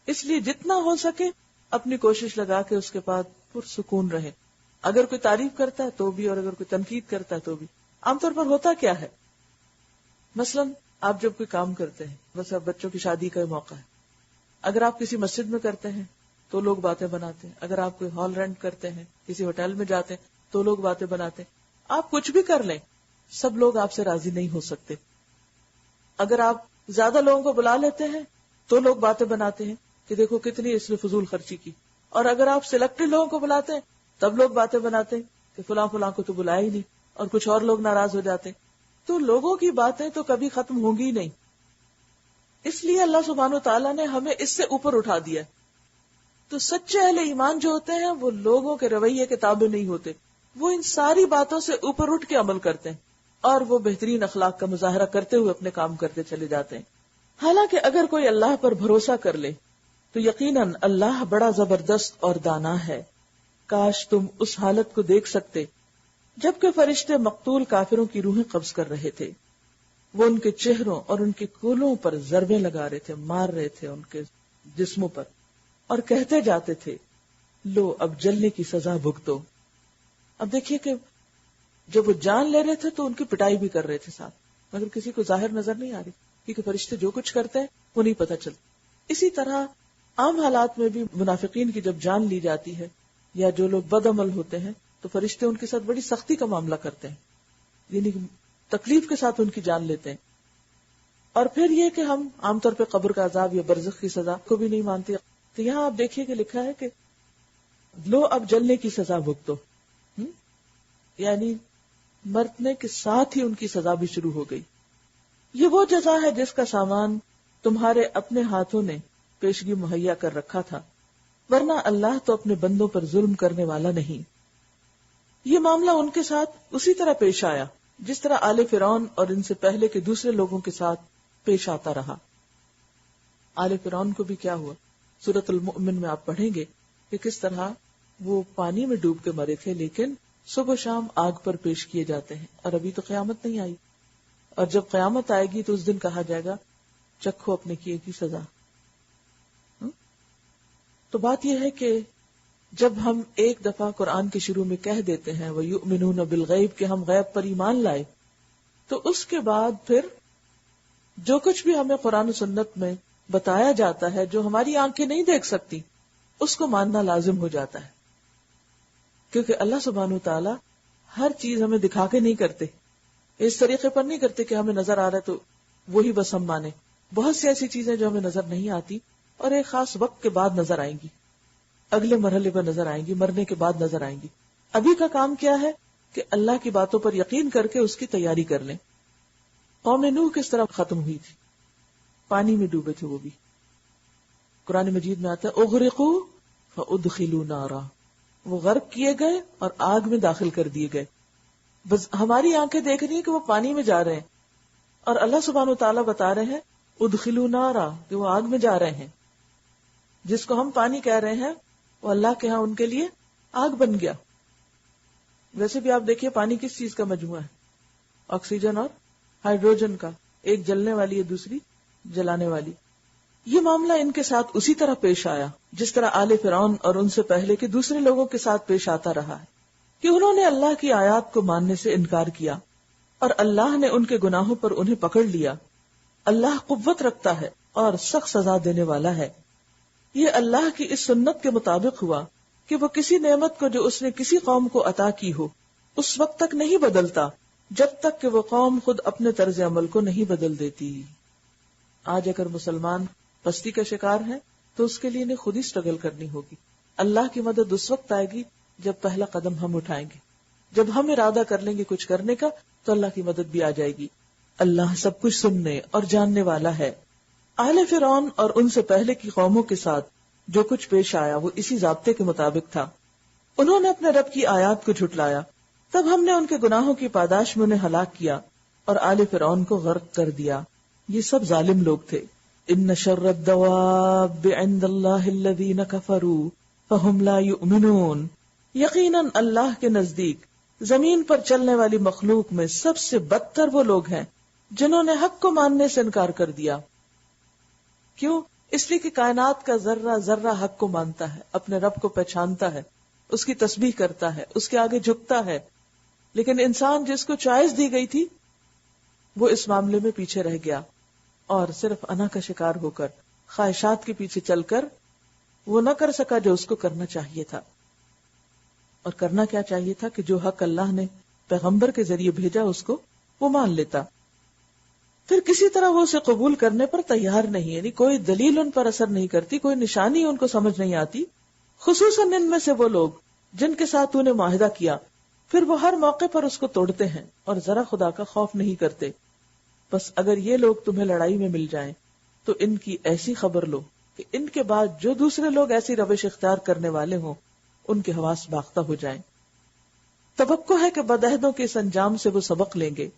اس لیے جتنا ہو سکے اپنی کوشش لگا کے اس کے بعد پرسکون رہے. اگر کوئی تعریف کرتا ہے تو بھی، اور اگر کوئی تنقید کرتا ہے تو بھی. عام طور پر ہوتا کیا ہے، مثلا آپ جب کوئی کام کرتے ہیں، بس اب بچوں کی شادی کا موقع ہے، اگر آپ کسی مسجد میں کرتے ہیں تو لوگ باتیں بناتے ہیں، اگر آپ کوئی ہال رینٹ کرتے ہیں، کسی ہوٹل میں جاتے ہیں تو لوگ باتیں بناتے ہیں. آپ کچھ بھی کر لیں، سب لوگ آپ سے راضی نہیں ہو سکتے. اگر آپ زیادہ لوگوں کو بلا لیتے ہیں تو لوگ باتیں بناتے ہیں کہ دیکھو کتنی اس نے فضول خرچی کی. اور اگر آپ سلیکٹڈ لوگوں کو بلاتے ہیں تب لوگ باتیں بناتے ہیں کہ فلاں فلاں کو تو بلایا ہی نہیں، اور کچھ اور لوگ ناراض ہو جاتے ہیں. تو لوگوں کی باتیں تو کبھی ختم ہوں گی نہیں. اس لیے اللہ سبحانہ و تعالیٰ نے ہمیں اس سے اوپر اٹھا دیا. تو سچے اہل ایمان جو ہوتے ہیں وہ لوگوں کے رویے کے تابع نہیں ہوتے، وہ ان ساری باتوں سے اوپر اٹھ کے عمل کرتے ہیں اور وہ بہترین اخلاق کا مظاہرہ کرتے ہوئے اپنے کام کرتے چلے جاتے ہیں. حالانکہ اگر کوئی اللہ پر بھروسہ کر لے تو یقیناً اللہ بڑا زبردست اور دانا ہے. کاش تم اس حالت کو دیکھ سکتے جبکہ فرشتے مقتول کافروں کی روحیں قبض کر رہے تھے. وہ ان کے چہروں اور ان کے کولوں پر ضربیں لگا رہے تھے، مار رہے تھے ان کے جسموں پر، اور کہتے جاتے تھے لو اب جلنے کی سزا بھگتو. اب دیکھیے کہ جب وہ جان لے رہے تھے تو ان کی پٹائی بھی کر رہے تھے ساتھ، مگر کسی کو ظاہر نظر نہیں آ رہی، کیونکہ فرشتے جو کچھ کرتے ہیں وہ نہیں پتہ چلتا. اسی طرح عام حالات میں بھی منافقین کی جب جان لی جاتی ہے یا جو لوگ بد عمل ہوتے ہیں تو فرشتے ان کے ساتھ بڑی سختی کا معاملہ کرتے ہیں، یعنی تکلیف کے ساتھ ان کی جان لیتے ہیں. اور پھر یہ کہ ہم عام طور پہ قبر کا عذاب یا برزخ کی سزا کو بھی نہیں مانتے. تو یہاں آپ دیکھیے کہ لکھا ہے کہ لو اب جلنے کی سزا بھگتو، یعنی مرنے کے ساتھ ہی ان کی سزا بھی شروع ہو گئی. یہ وہ جزا ہے جس کا سامان تمہارے اپنے ہاتھوں نے پیشگی مہیا کر رکھا تھا، ورنہ اللہ تو اپنے بندوں پر ظلم کرنے والا نہیں. یہ معاملہ ان کے ساتھ اسی طرح پیش آیا جس طرح آل فرعون اور ان سے پہلے کے دوسرے لوگوں کے ساتھ پیش آتا رہا. آل فرعون کو بھی کیا ہوا، سورۃ المؤمن میں آپ پڑھیں گے کہ کس طرح وہ پانی میں ڈوب کے مرے تھے، لیکن صبح شام آگ پر پیش کیے جاتے ہیں. اور ابھی تو قیامت نہیں آئی، اور جب قیامت آئے گی تو اس دن کہا جائے گا چکھو اپنے کیے کی سزا. تو بات یہ ہے کہ جب ہم ایک دفعہ قرآن کے شروع میں کہہ دیتے ہیں وَيُؤْمِنُونَ بِالْغَيْبِ کہ ہم غیب پر ایمان لائے، تو اس کے بعد پھر جو کچھ بھی ہمیں قرآن و سنت میں بتایا جاتا ہے جو ہماری آنکھیں نہیں دیکھ سکتی، اس کو ماننا لازم ہو جاتا ہے. کیونکہ اللہ سبحانہ و تعالی ہر چیز ہمیں دکھا کے نہیں کرتے، اس طریقے پر نہیں کرتے کہ ہمیں نظر آ رہا ہے تو وہی بس ہم مانے. بہت سی ایسی چیزیں جو ہمیں نظر نہیں آتی اور ایک خاص وقت کے بعد نظر آئیں گی، اگلے مرحلے پر نظر آئیں گی، مرنے کے بعد نظر آئیں گی. ابھی کا کام کیا ہے کہ اللہ کی باتوں پر یقین کر کے اس کی تیاری کر لیں. قوم نوح کس طرح ختم ہوئی تھی، پانی میں ڈوبے تھے. وہ بھی قرآن مجید میں آتا ہے اغرقوا فادخلوا نارا، وہ غرق کیے گئے اور آگ میں داخل کر دیے گئے. بس ہماری آنکھیں دیکھ رہی ہیں کہ وہ پانی میں جا رہے ہیں، اور اللہ سبحانہ وتعالیٰ بتا رہے ہیں ادخلوا نارا کہ وہ آگ میں جا رہے ہیں. جس کو ہم پانی کہہ رہے ہیں وہ اللہ کے ہاں ان کے لیے آگ بن گیا. ویسے بھی آپ دیکھیے پانی کس چیز کا مجموعہ ہے، آکسیجن اور ہائیڈروجن کا، ایک جلنے والی ہے دوسری جلانے والی. یہ معاملہ ان کے ساتھ اسی طرح پیش آیا جس طرح آل فرعون اور ان سے پہلے کے دوسرے لوگوں کے ساتھ پیش آتا رہا ہے کہ انہوں نے اللہ کی آیات کو ماننے سے انکار کیا اور اللہ نے ان کے گناہوں پر انہیں پکڑ لیا. اللہ قوت رکھتا ہے اور سخت سزا دینے والا ہے. یہ اللہ کی اس سنت کے مطابق ہوا کہ وہ کسی نعمت کو جو اس نے کسی قوم کو عطا کی ہو اس وقت تک نہیں بدلتا جب تک کہ وہ قوم خود اپنے طرز عمل کو نہیں بدل دیتی. آج اگر مسلمان پستی کا شکار ہے تو اس کے لیے انہیں خود ہی اسٹرگل کرنی ہوگی. اللہ کی مدد اس وقت آئے گی جب پہلا قدم ہم اٹھائیں گے. جب ہم ارادہ کر لیں گے کچھ کرنے کا تو اللہ کی مدد بھی آ جائے گی. اللہ سب کچھ سننے اور جاننے والا ہے. آل فرعون اور ان سے پہلے کی قوموں کے ساتھ جو کچھ پیش آیا وہ اسی ضابطے کے مطابق تھا. انہوں نے اپنے رب کی آیات کو جھٹلایا، تب ہم نے ان کے گناہوں کی پاداش میں انہیں ہلاک کیا اور آل فرعون کو غرق کر دیا. یہ سب ظالم لوگ تھے. ان شر الدواب عند اللہ الذین کفروا فہم لا یؤمنون، یقیناً اللہ کے نزدیک زمین پر چلنے والی مخلوق میں سب سے بدتر وہ لوگ ہیں جنہوں نے حق کو ماننے سے انکار کر دیا. کیوں؟ اس لیے کہ کائنات کا ذرہ ذرہ حق کو مانتا ہے، اپنے رب کو پہچانتا ہے، اس کی تسبیح کرتا ہے، اس کے آگے جھکتا ہے. لیکن انسان جس کو چوائس دی گئی تھی وہ اس معاملے میں پیچھے رہ گیا اور صرف انا کا شکار ہو کر خواہشات کے پیچھے چل کر وہ نہ کر سکا جو اس کو کرنا چاہیے تھا. اور کرنا کیا چاہیے تھا کہ جو حق اللہ نے پیغمبر کے ذریعے بھیجا اس کو وہ مان لیتا. پھر کسی طرح وہ اسے قبول کرنے پر تیار نہیں، یعنی کوئی دلیل ان پر اثر نہیں کرتی، کوئی نشانی ان کو سمجھ نہیں آتی. خصوصاً ان میں سے وہ لوگ جن کے ساتھ تو نے معاہدہ کیا، پھر وہ ہر موقع پر اس کو توڑتے ہیں اور ذرا خدا کا خوف نہیں کرتے. بس اگر یہ لوگ تمہیں لڑائی میں مل جائیں تو ان کی ایسی خبر لو کہ ان کے بعد جو دوسرے لوگ ایسی روش اختیار کرنے والے ہوں ان کے حواس باختہ ہو جائیں. توقع ہے کہ بدعہدوں کے اس انجام سے وہ سبق لیں گے.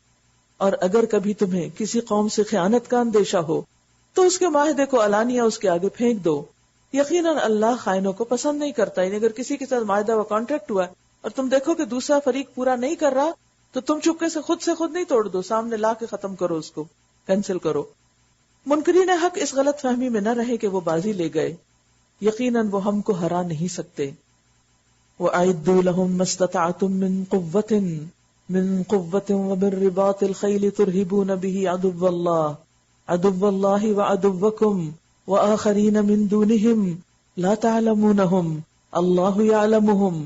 اور اگر کبھی تمہیں کسی قوم سے خیانت کا اندیشہ ہو تو اس کے معاہدے کو علانیہ اس کے آگے پھینک دو. یقیناً اللہ خائنوں کو پسند نہیں کرتا. یعنی اگر کسی کے ساتھ معاہدہ و کانٹریکٹ ہوا اور تم دیکھو کہ دوسرا فریق پورا نہیں کر رہا تو تم چپکے سے خود نہیں توڑ دو، سامنے لا کے ختم کرو، اس کو کینسل کرو. منکرین حق اس غلط فہمی میں نہ رہے کہ وہ بازی لے گئے. یقیناً وہ ہم کو ہرا نہیں سکتے. وَأَعِدُّوا لَهُم مَّا اسْتَطَعْتُم مِّن قُوَّةٍ وَمِن رِّبَاطِ الْخَيْلِ تُرْهِبُونَ بِهِ عَدُوَّ اللَّهِ وَعَدُوَّكُمْ وَآخَرِينَ مِن دُونِهِمْ لَا تَعْلَمُونَهُمْ اللَّهُ يَعْلَمُهُمْ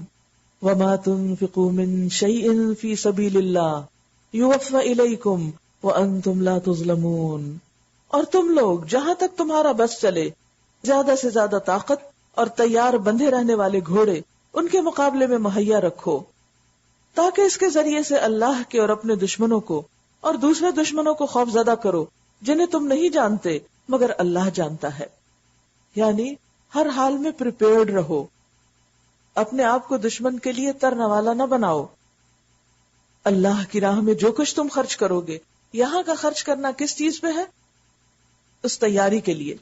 وَمَا تُنفِقُوا مِن شَيْءٍ فِي سَبِيلِ اللَّهِ يُوَفَّ إِلَيْكُمْ وَأَنتُمْ لَا تُظْلَمُونَ. اور تم لوگ جہاں تک تمہارا بس چلے زیادہ سے زیادہ طاقت اور تیار بندھے رہنے والے گھوڑے ان کے مقابلے میں مہیا رکھو، تاکہ اس کے ذریعے سے اللہ کے اور اپنے دشمنوں کو اور دوسرے دشمنوں کو خوف زدہ کرو جنہیں تم نہیں جانتے مگر اللہ جانتا ہے. یعنی ہر حال میں پریپیئرڈ رہو، اپنے آپ کو دشمن کے لیے ترنوالا نہ بناؤ. اللہ کی راہ میں جو کچھ تم خرچ کرو گے، یہاں کا خرچ کرنا کس چیز پہ ہے؟ اس تیاری کے لیے.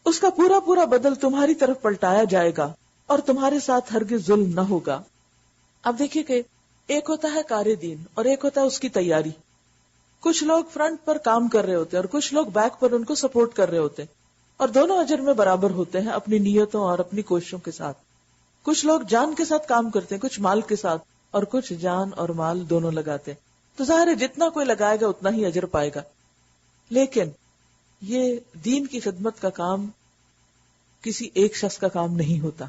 اس کا پورا پورا بدل تمہاری طرف پلٹایا جائے گا اور تمہارے ساتھ ہرگز ظلم نہ ہوگا. اب دیکھیے کہ ایک ہوتا ہے کار دین اور ایک ہوتا ہے اس کی تیاری. کچھ لوگ فرنٹ پر کام کر رہے ہوتے ہیں اور کچھ لوگ بیک پر ان کو سپورٹ کر رہے ہوتے ہیں، اور دونوں اجر میں برابر ہوتے ہیں اپنی نیتوں اور اپنی کوششوں کے ساتھ. کچھ لوگ جان کے ساتھ کام کرتے ہیں، کچھ مال کے ساتھ، اور کچھ جان اور مال دونوں لگاتے ہیں. تو ظاہر ہے جتنا کوئی لگائے گا اتنا ہی اجر پائے گا. لیکن یہ دین کی خدمت کا کام کسی ایک شخص کا کام نہیں ہوتا،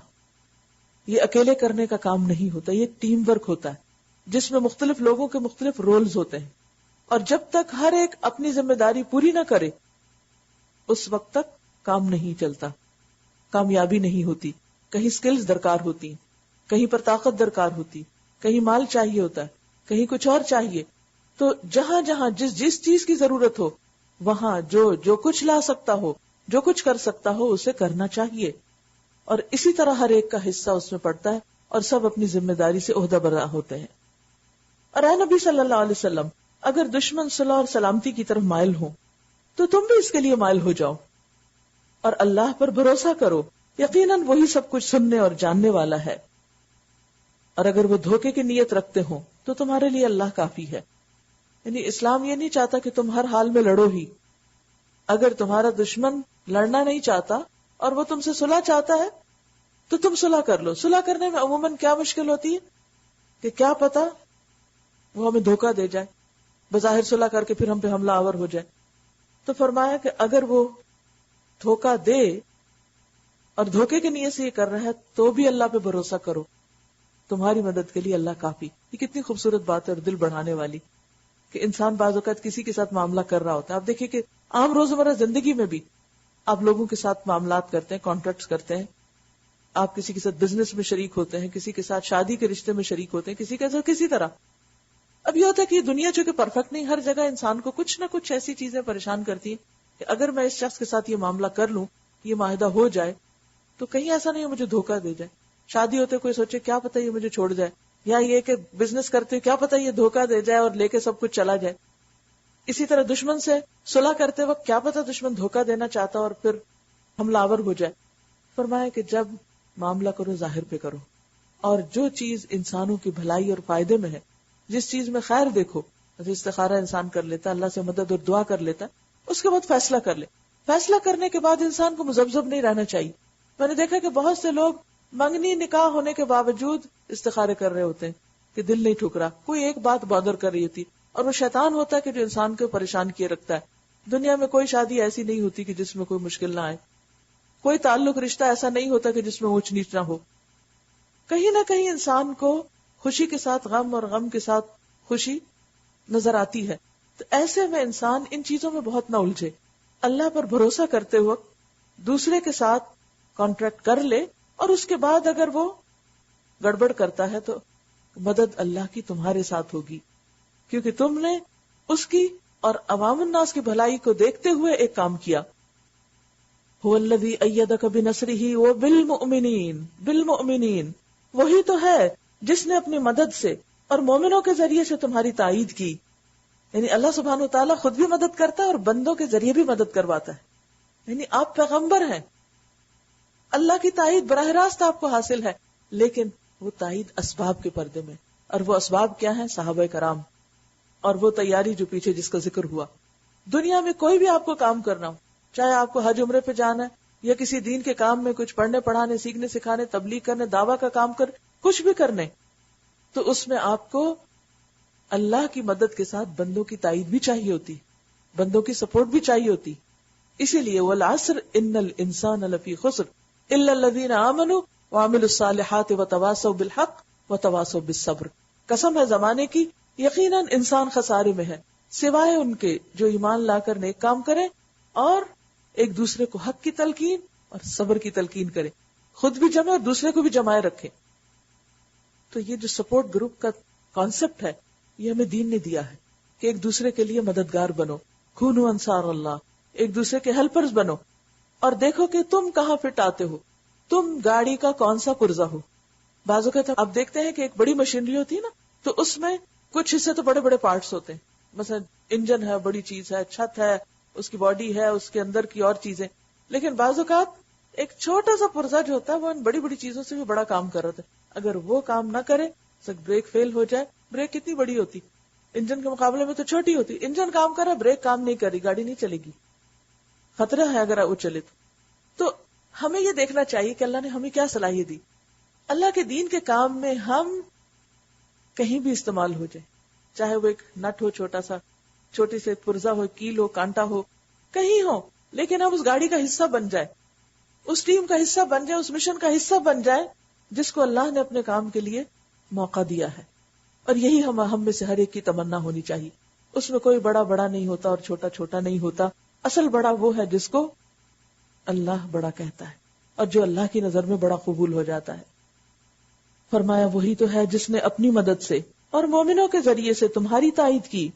یہ اکیلے کرنے کا کام نہیں ہوتا، یہ ٹیم ورک ہوتا ہے جس میں مختلف لوگوں کے مختلف رولز ہوتے ہیں. اور جب تک ہر ایک اپنی ذمہ داری پوری نہ کرے اس وقت تک کام نہیں چلتا، کامیابی نہیں ہوتی. کہیں سکلز درکار ہوتی، کہیں پر طاقت درکار ہوتی، کہیں مال چاہیے ہوتا ہے، کہیں کچھ اور چاہیے. تو جہاں جہاں جس چیز کی ضرورت ہو وہاں جو کچھ لا سکتا ہو، جو کچھ کر سکتا ہو اسے کرنا چاہیے. اور اسی طرح ہر ایک کا حصہ اس میں پڑتا ہے اور سب اپنی ذمہ داری سے عہدہ برآ ہوتے ہیں. اور اے نبی صلی اللہ علیہ وسلم، اگر دشمن صلح اور سلامتی کی طرف مائل ہوں تو تم بھی اس کے لیے مائل ہو جاؤ اور اللہ پر بھروسہ کرو، یقیناً وہی سب کچھ سننے اور جاننے والا ہے. اور اگر وہ دھوکے کی نیت رکھتے ہوں تو تمہارے لیے اللہ کافی ہے. یعنی اسلام یہ نہیں چاہتا کہ تم ہر حال میں لڑو ہی. اگر تمہارا دشمن لڑنا نہیں چاہتا اور وہ تم سے صلح چاہتا ہے تو تم صلح کر لو. صلح کرنے میں عموماً کیا مشکل ہوتی ہے کہ کیا پتا وہ ہمیں دھوکہ دے جائے، بظاہر صلح کر کے پھر ہم پہ حملہ آور ہو جائے. تو فرمایا کہ اگر وہ دھوکہ دے اور دھوکے کی نیت سے یہ کر رہا ہے تو بھی اللہ پہ بھروسہ کرو، تمہاری مدد کے لیے اللہ کافی. یہ کتنی خوبصورت بات ہے اور دل بڑھانے والی کہ انسان بعض اوقات کسی کے ساتھ معاملہ کر رہا ہوتا ہے. آپ دیکھیے کہ عام روزمرہ زندگی میں بھی آپ لوگوں کے ساتھ معاملات کرتے ہیں، کانٹریکٹس کرتے ہیں، آپ کسی کے ساتھ بزنس میں شریک ہوتے ہیں، کسی کے ساتھ شادی کے رشتے میں شریک ہوتے ہیں، کسی کے ساتھ کسی طرح. اب یہ ہوتا ہے کہ یہ دنیا چونکہ پرفیکٹ نہیں، ہر جگہ انسان کو کچھ نہ کچھ ایسی چیزیں پریشان کرتی ہیں کہ اگر میں اس شخص کے ساتھ یہ معاملہ کر لوں، یہ معاہدہ ہو جائے تو کہیں ایسا نہیں مجھے دھوکہ دے جائے. شادی ہوتے کوئی سوچے کیا پتہ یہ مجھے چھوڑ جائے، یا یہ کہ بزنس کرتے کیا پتہ یہ دھوکہ دے جائے اور لے کے سب کچھ چلا جائے. اسی طرح دشمن سے صلح کرتے وقت کیا پتہ دشمن دھوکہ دینا چاہتا اور پھر حملہ آور ہو جائے. فرمایا کہ جب معاملہ کرو ظاہر پہ کرو، اور جو چیز انسانوں کی بھلائی اور فائدے میں ہے، جس چیز میں خیر دیکھو، استخارہ انسان کر لیتا، اللہ سے مدد اور دعا کر لیتا، اس کے بعد فیصلہ کر لے فیصلہ کرنے کے بعد انسان کو مذبذب نہیں رہنا چاہیے. میں نے دیکھا کہ بہت سے لوگ منگنی نکاح ہونے کے باوجود استخارے کر رہے ہوتے ہیں کہ دل نہیں ٹھک رہا, کوئی ایک بات بادر کر رہی ہوتی, اور وہ شیطان ہوتا ہے کہ جو انسان کو پریشان کیے رکھتا ہے. دنیا میں کوئی شادی ایسی نہیں ہوتی کہ جس میں کوئی مشکل نہ آئے, کوئی تعلق رشتہ ایسا نہیں ہوتا کہ جس میں اونچ نیچ نہ ہو. کہیں نہ کہیں انسان کو خوشی کے ساتھ غم اور غم کے ساتھ خوشی نظر آتی ہے. تو ایسے میں انسان ان چیزوں میں بہت نہ الجھے, اللہ پر بھروسہ کرتے وقت دوسرے کے ساتھ کانٹریکٹ کر لے, اور اس کے بعد اگر وہ گڑبڑ کرتا ہے تو مدد اللہ کی تمہارے ساتھ ہوگی, کیونکہ تم نے اس کی اور عوام الناس کی بھلائی کو دیکھتے ہوئے ایک کام کیا. هو الذی ایدک بنصرہ وبالمؤمنین, بالمؤمنین, وہی تو ہے جس نے اپنی مدد سے اور مومنوں کے ذریعے سے تمہاری تائید کی. یعنی اللہ سبحانہ و تعالیٰ خود بھی مدد کرتا ہے اور بندوں کے ذریعے بھی مدد کرواتا ہے. یعنی آپ پیغمبر ہیں, اللہ کی تائید براہ راست آپ کو حاصل ہے, لیکن وہ تائید اسباب کے پردے میں, اور وہ اسباب کیا ہیں؟ صحابہ کرام, اور وہ تیاری جو پیچھے جس کا ذکر ہوا. دنیا میں کوئی بھی آپ کو کام کرنا ہو, چاہے آپ کو حج عمرے پہ جانا ہے یا کسی دین کے کام میں کچھ پڑھنے پڑھانے سیکھنے سکھانے تبلیغ کرنے دعویٰ کا کام کر کچھ بھی کرنے, تو اس میں آپ کو اللہ کی مدد کے ساتھ بندوں کی تائید بھی چاہیے ہوتی, بندوں کی سپورٹ بھی چاہیے ہوتی. اسی لیے والعصر ان الانسان لفی خسر الا الذین آمنوا وعملوا الصالحات وتواصوا بالحق وتواصوا بالصبر. قسم ہے زمانے کی, یقیناً انسان خسارے میں ہے سوائے ان کے جو ایمان لا کر نیک کام کرے اور ایک دوسرے کو حق کی تلقین اور صبر کی تلقین کرے, خود بھی جمع اور دوسرے کو بھی جمائے رکھے. تو یہ جو سپورٹ گروپ کا کانسیپٹ ہے یہ ہمیں دین نے دیا ہے کہ ایک دوسرے کے لیے مددگار بنو, کونوا انصار اللہ, ایک دوسرے کے ہیلپرز بنو, اور دیکھو کہ تم کہاں فٹ آتے ہو, تم گاڑی کا کون سا پرزا ہو. بعض اوقات آپ دیکھتے ہیں کہ ایک بڑی مشینری ہوتی ہے نا, تو اس میں کچھ حصے تو بڑے بڑے پارٹس ہوتے ہیں, مثلا انجن ہے, بڑی چیز ہے, چھت ہے, اس کی باڈی ہے, اس کے اندر کی اور چیزیں. لیکن بعض اوقات ایک چھوٹا سا پرزا جو ہوتا ہے وہ ان بڑی بڑی چیزوں سے بھی بڑا کام کر رہا تھا. اگر وہ کام نہ کرے, بریک فیل ہو جائے, بریک کتنی بڑی ہوتی, انجن کے مقابلے میں تو چھوٹی ہوتی, انجن کام کر رہا, بریک کام نہیں کر رہی, گاڑی نہیں چلے گی, خطرہ ہے اگر وہ چلے تو. ہمیں یہ دیکھنا چاہیے کہ اللہ نے ہمیں کیا صلاحیت دی. اللہ کے دین کے کام میں ہم کہیں بھی استعمال ہو جائے, چاہے وہ ایک نٹ ہو چھوٹا سا, چھوٹی سے پرزا ہو, کیل ہو, کانٹا ہو, کہیں ہو, لیکن ہم اس گاڑی کا حصہ بن جائے, اس ٹیم کا حصہ بن جائے, اس مشن کا حصہ بن جائے جس کو اللہ نے اپنے کام کے لیے موقع دیا ہے. اور یہی ہم میں سے ہر ایک کی تمنا ہونی چاہیے. اس میں کوئی بڑا بڑا نہیں ہوتا اور چھوٹا چھوٹا نہیں ہوتا. اصل بڑا وہ ہے جس کو اللہ بڑا کہتا ہے اور جو اللہ کی نظر میں بڑا قبول ہو جاتا ہے. فرمایا وہی تو ہے جس نے اپنی مدد سے اور مومنوں کے ذریعے سے تمہاری تائید کی,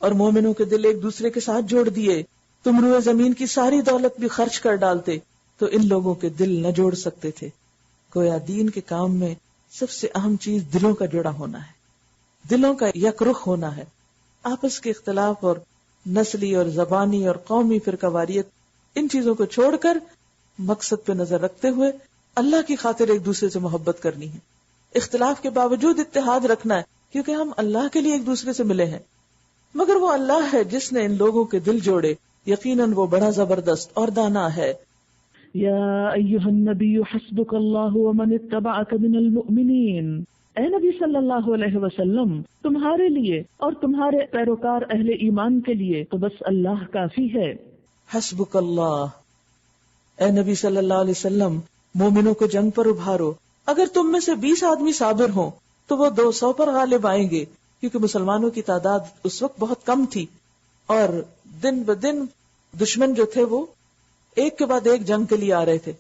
اور مومنوں کے دل ایک دوسرے کے ساتھ جوڑ دیے. تم روئے زمین کی ساری دولت بھی خرچ کر ڈالتے تو ان لوگوں کے دل نہ جوڑ سکتے تھے. گویا دین کے کام میں سب سے اہم چیز دلوں کا جڑا ہونا ہے, دلوں کا یک رخ ہونا ہے. آپس کے اختلاف اور نسلی اور زبانی اور قومی فرقہ واریت, ان چیزوں کو چھوڑ کر مقصد پہ نظر رکھتے ہوئے اللہ کی خاطر ایک دوسرے سے محبت کرنی ہے. اختلاف کے باوجود اتحاد رکھنا ہے, کیونکہ ہم اللہ کے لیے ایک دوسرے سے ملے ہیں. مگر وہ اللہ ہے جس نے ان لوگوں کے دل جوڑے, یقیناً وہ بڑا زبردست اور دانا ہے. یا ایھا النبی حسبک اللہ ومن اتبعک من المؤمنین, اے نبی صلی اللہ علیہ وسلم تمہارے لیے اور تمہارے پیروکار اہل ایمان کے لیے تو بس اللہ کافی ہے. حسبک اللہ, اے نبی صلی اللہ علیہ وسلم مومنوں کو جنگ پر ابھارو. اگر تم میں سے 20 آدمی صابر ہوں تو وہ 200 پر غالب آئیں گے, کیونکہ مسلمانوں کی تعداد اس وقت بہت کم تھی اور دن بدن دشمن جو تھے وہ ایک کے بعد ایک جنگ کے لیے آ رہے تھے.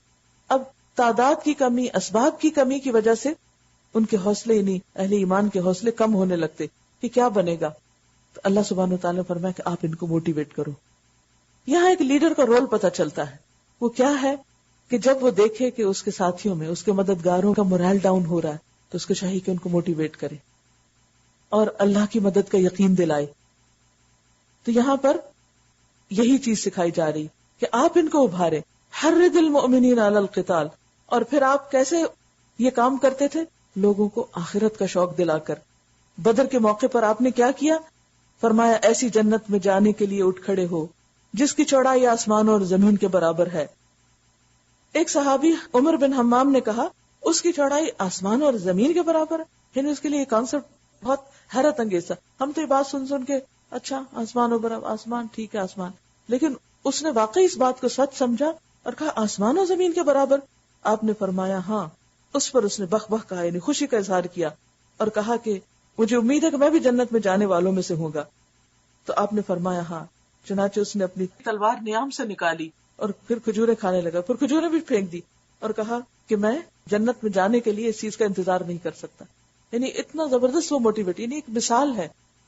اب تعداد کی کمی, اسباب کی کمی کی وجہ سے ان کے حوصلے, یعنی اہل ایمان کے حوصلے کم ہونے لگتے کہ کیا بنے گا. تو اللہ سبحانہ وتعالی نے فرمایا کہ آپ ان کو موٹیویٹ کرو. یہاں ایک لیڈر کا رول پتہ چلتا ہے. وہ کیا ہے کہ جب وہ دیکھے کہ اس کے ساتھیوں میں, اس کے مددگاروں کا مورال ڈاؤن ہو رہا ہے, تو اس کو چاہیے کہ ان کو موٹیویٹ کرے اور اللہ کی مدد کا یقین دلائے. تو یہاں پر یہی چیز سکھائی جا رہی کہ آپ ان کو ابھارے. حرض المؤمنین علی القتال. اور پھر آپ کیسے یہ کام کرتے تھے؟ لوگوں کو آخرت کا شوق دلا کر. بدر کے موقع پر آپ نے کیا کیا؟ فرمایا ایسی جنت میں جانے کے لیے اٹھ کھڑے ہو جس کی چوڑائی آسمان اور زمین کے برابر ہے. ایک صحابی عمر بن حمام نے کہا اس کی چوڑائی آسمان اور زمین کے برابر ہے. یعنی اس کے لیے یہ کانسیپٹ بہت حیرت انگیز تھا. ہم تو یہ بات سن سن کے اچھا آسمان و برابر، آسمان ٹھیک ہے آسمان، لیکن اس نے واقعی اس بات کو سچ سمجھا اور کہا آسمان و زمین کے برابر. آپ نے فرمایا ہاں. اس پر اس نے بخ بخ کہا، یعنی خوشی کا اظہار کیا اور کہا کہ مجھے امید ہے کہ میں بھی جنت میں جانے والوں میں سے ہوں گا. تو آپ نے فرمایا ہاں. چنانچہ اس نے اپنی تلوار نیام سے نکالی اور پھر کھجوریں کھانے لگا، پھر کھجوریں بھی پھینک دی اور کہا کہ میں جنت میں جانے کے لیے اس چیز کا انتظار نہیں کر سکتا. یعنی اتنا زبردست وہ موٹیویٹ، یعنی ایک مثال ہے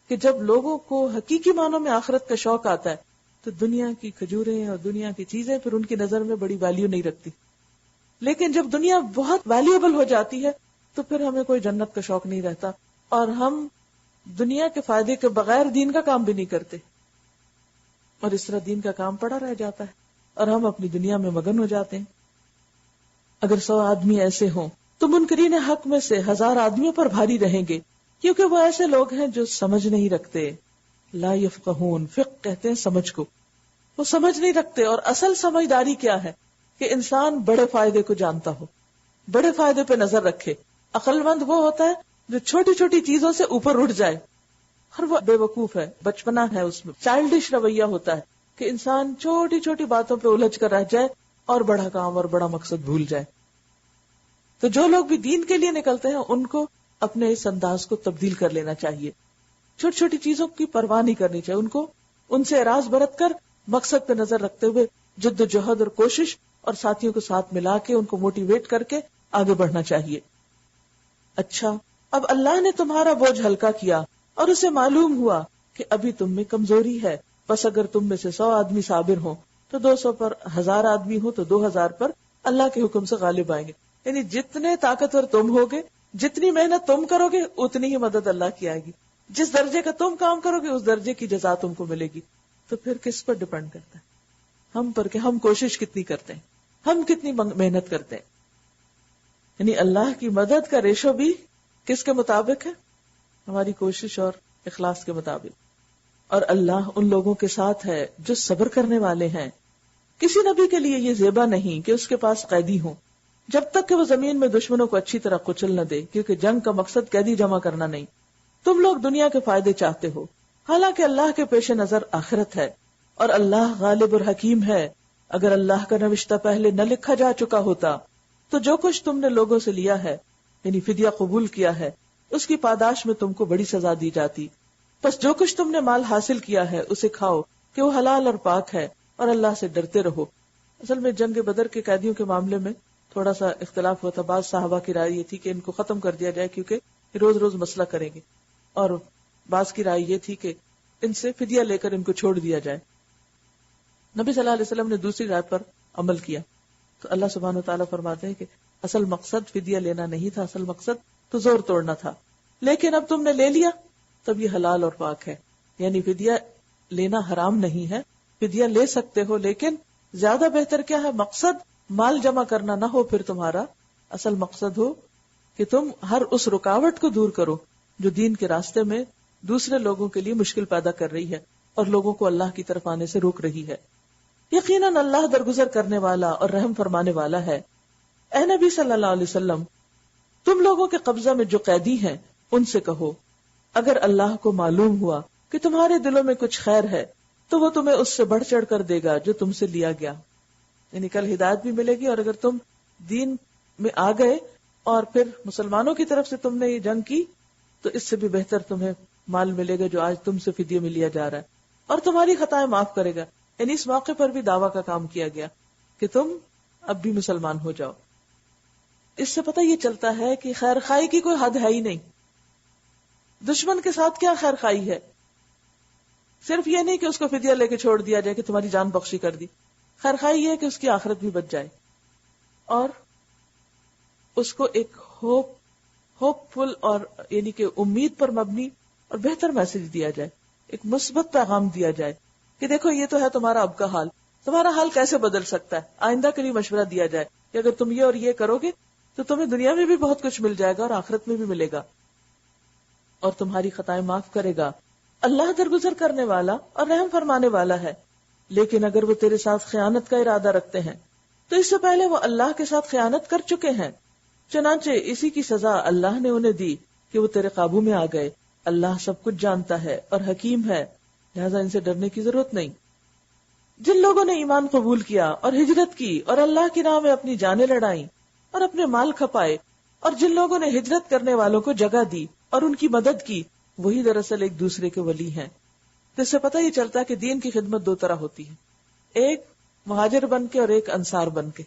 کہ جب لوگوں کو حقیقی معنوں میں آخرت کا شوق آتا ہے تو دنیا کی کھجوریں اور دنیا کی چیزیں پھر ان کی نظر میں بڑی ویلیو نہیں رکھتی. لیکن جب دنیا بہت ویلیوبل ہو جاتی ہے تو پھر ہمیں کوئی جنت کا شوق نہیں رہتا اور ہم دنیا کے فائدے کے بغیر دین کا کام بھی نہیں کرتے، اور اس طرح دین کا کام پڑا رہ جاتا ہے اور ہم اپنی دنیا میں مگن ہو جاتے ہیں. اگر 100 آدمی ایسے ہوں تو منکرین حق میں سے 1000 آدمیوں پر بھاری رہیں گے، کیونکہ وہ ایسے لوگ ہیں جو سمجھ نہیں رکھتے. لا یفقہون، فقہ کہتے ہیں سمجھ کو. وہ سمجھ نہیں رکھتے. اور اصل سمجھداری کیا ہے کہ انسان بڑے فائدے کو جانتا ہو، بڑے فائدے پہ نظر رکھے. عقل مند وہ ہوتا ہے جو چھوٹی چھوٹی چیزوں سے اوپر اٹھ جائے، اور وہ بے وقوف ہے، بچپنا ہے اس میں، چائلڈش رویہ ہوتا ہے کہ انسان چھوٹی چھوٹی باتوں پہ الجھ کر رہ جائے اور بڑا کام اور بڑا مقصد بھول جائے. تو جو لوگ بھی دین کے لیے نکلتے ہیں ان کو اپنے اس انداز کو تبدیل کر لینا چاہیے. چھوٹی چھوٹی چیزوں کی پرواہ نہیں کرنی چاہیے، ان کو ان سے اعراض برت کر مقصد پہ نظر رکھتے ہوئے جد و جہد اور کوشش اور ساتھیوں کو ساتھ ملا کے ان کو موٹیویٹ کر کے آگے بڑھنا چاہیے. اچھا، اب اللہ نے تمہارا بوجھ ہلکا کیا اور اسے معلوم ہوا کہ ابھی تم میں کمزوری ہے، بس اگر تم میں سے 100 آدمی صابر ہوں تو 200 پر، 1000 آدمی ہوں تو 2000 پر اللہ کے حکم سے غالب آئیں گے. یعنی جتنے طاقتور تم ہوگے، جتنی محنت تم کرو گے، اتنی ہی مدد اللہ کی آئے گی. جس درجے کا تم کام کرو گے اس درجے کی جزا تم کو ملے گی. تو پھر کس پر ڈیپینڈ کرتا ہے؟ ہم پر کہ ہم کوشش کتنی کرتے ہیں، ہم کتنی محنت کرتے ہیں. یعنی اللہ کی مدد کا ریشو بھی کس کے مطابق ہے؟ ہماری کوشش اور اخلاص کے مطابق. اور اللہ ان لوگوں کے ساتھ ہے جو صبر کرنے والے ہیں. کسی نبی کے لیے یہ زیبا نہیں کہ اس کے پاس قیدی ہوں جب تک کہ وہ زمین میں دشمنوں کو اچھی طرح کچل نہ دے، کیونکہ جنگ کا مقصد قیدی جمع کرنا نہیں. تم لوگ دنیا کے فائدے چاہتے ہو، حالانکہ اللہ کے پیش نظر آخرت ہے، اور اللہ غالب اور حکیم ہے. اگر اللہ کا نوشتہ پہلے نہ لکھا جا چکا ہوتا تو جو کچھ تم نے لوگوں سے لیا ہے، یعنی فدیہ قبول کیا ہے، اس کی پاداش میں تم کو بڑی سزا دی جاتی. بس جو کچھ تم نے مال حاصل کیا ہے اسے کھاؤ کہ وہ حلال اور پاک ہے، اور اللہ سے ڈرتے رہو. اصل میں جنگ بدر کے قیدیوں کے معاملے میں تھوڑا سا اختلاف ہوا تھا. بعض صحابہ کی رائے یہ تھی کہ ان کو ختم کر دیا جائے کیونکہ روز روز مسئلہ کریں گے، اور بعض کی رائے یہ تھی کہ ان سے فدیہ لے کر ان کو چھوڑ دیا جائے. نبی صلی اللہ علیہ وسلم نے دوسری رائے پر عمل کیا. تو اللہ سبحانہ وتعالیٰ فرماتے ہیں کہ اصل مقصد فدیہ لینا نہیں تھا، اصل مقصد تو زور توڑنا تھا. لیکن اب تم نے لے لیا تب یہ حلال اور پاک ہے. یعنی فدیہ لینا حرام نہیں ہے، فدیہ لے سکتے ہو، لیکن زیادہ بہتر کیا ہے؟ مقصد مال جمع کرنا نہ ہو، پھر تمہارا اصل مقصد ہو کہ تم ہر اس رکاوٹ کو دور کرو جو دین کے راستے میں دوسرے لوگوں کے لیے مشکل پیدا کر رہی ہے اور لوگوں کو اللہ کی طرف آنے سے روک رہی ہے. یقیناً اللہ درگزر کرنے والا اور رحم فرمانے والا ہے. اے نبی صلی اللہ علیہ وسلم، تم لوگوں کے قبضہ میں جو قیدی ہیں ان سے کہو اگر اللہ کو معلوم ہوا کہ تمہارے دلوں میں کچھ خیر ہے تو وہ تمہیں اس سے بڑھ چڑھ کر دے گا جو تم سے لیا گیا. یعنی کل ہدایت بھی ملے گی، اور اگر تم دین میں آ گئے اور پھر مسلمانوں کی طرف سے تم نے یہ جنگ کی تو اس سے بھی بہتر تمہیں مال ملے گا جو آج تم سے فدیے میں لیا جا رہا ہے، اور تمہاری خطائیں معاف کرے گا. یعنی اس موقع پر بھی دعویٰ کا کام کیا گیا کہ تم اب بھی مسلمان ہو جاؤ. اس سے پتہ یہ چلتا ہے کہ خیر خائی کی کوئی حد ہے ہی نہیں. دشمن کے ساتھ کیا خیر خائی ہے؟ صرف یہ نہیں کہ اس کو فدیہ لے کے چھوڑ دیا جائے کہ تمہاری جان بخشی کر دی. خیر خائی یہ ہے کہ اس کی آخرت بھی بچ جائے اور اس کو ایک ہوپ فل اور یعنی کہ امید پر مبنی اور بہتر میسج دیا جائے، ایک مثبت پیغام دیا جائے کہ دیکھو یہ تو ہے تمہارا اب کا حال، تمہارا حال کیسے بدل سکتا ہے. آئندہ کے لیے مشورہ دیا جائے کہ اگر تم یہ اور یہ کرو گے تو تمہیں دنیا میں بھی بہت کچھ مل جائے گا اور آخرت میں بھی ملے گا، اور تمہاری خطائیں معاف کرے گا. اللہ درگزر کرنے والا اور رحم فرمانے والا ہے. لیکن اگر وہ تیرے ساتھ خیانت کا ارادہ رکھتے ہیں تو اس سے پہلے وہ اللہ کے ساتھ خیانت کر چکے ہیں، چنانچہ اسی کی سزا اللہ نے انہیں دی کہ وہ تیرے قابو میں آ گئے۔ اللہ سب کچھ جانتا ہے اور حکیم ہے، لہذا ان سے ڈرنے کی ضرورت نہیں۔ جن لوگوں نے ایمان قبول کیا اور ہجرت کی اور اللہ کی راہ میں اپنی جانیں لڑائیں اور اپنے مال کھپائے، اور جن لوگوں نے ہجرت کرنے والوں کو جگہ دی اور ان کی مدد کی، وہی دراصل ایک دوسرے کے ولی ہیں۔ تو اس سے پتہ یہ چلتا ہے کہ دین کی خدمت دو طرح ہوتی ہے، ایک مہاجر بن کے اور ایک انصار بن کے۔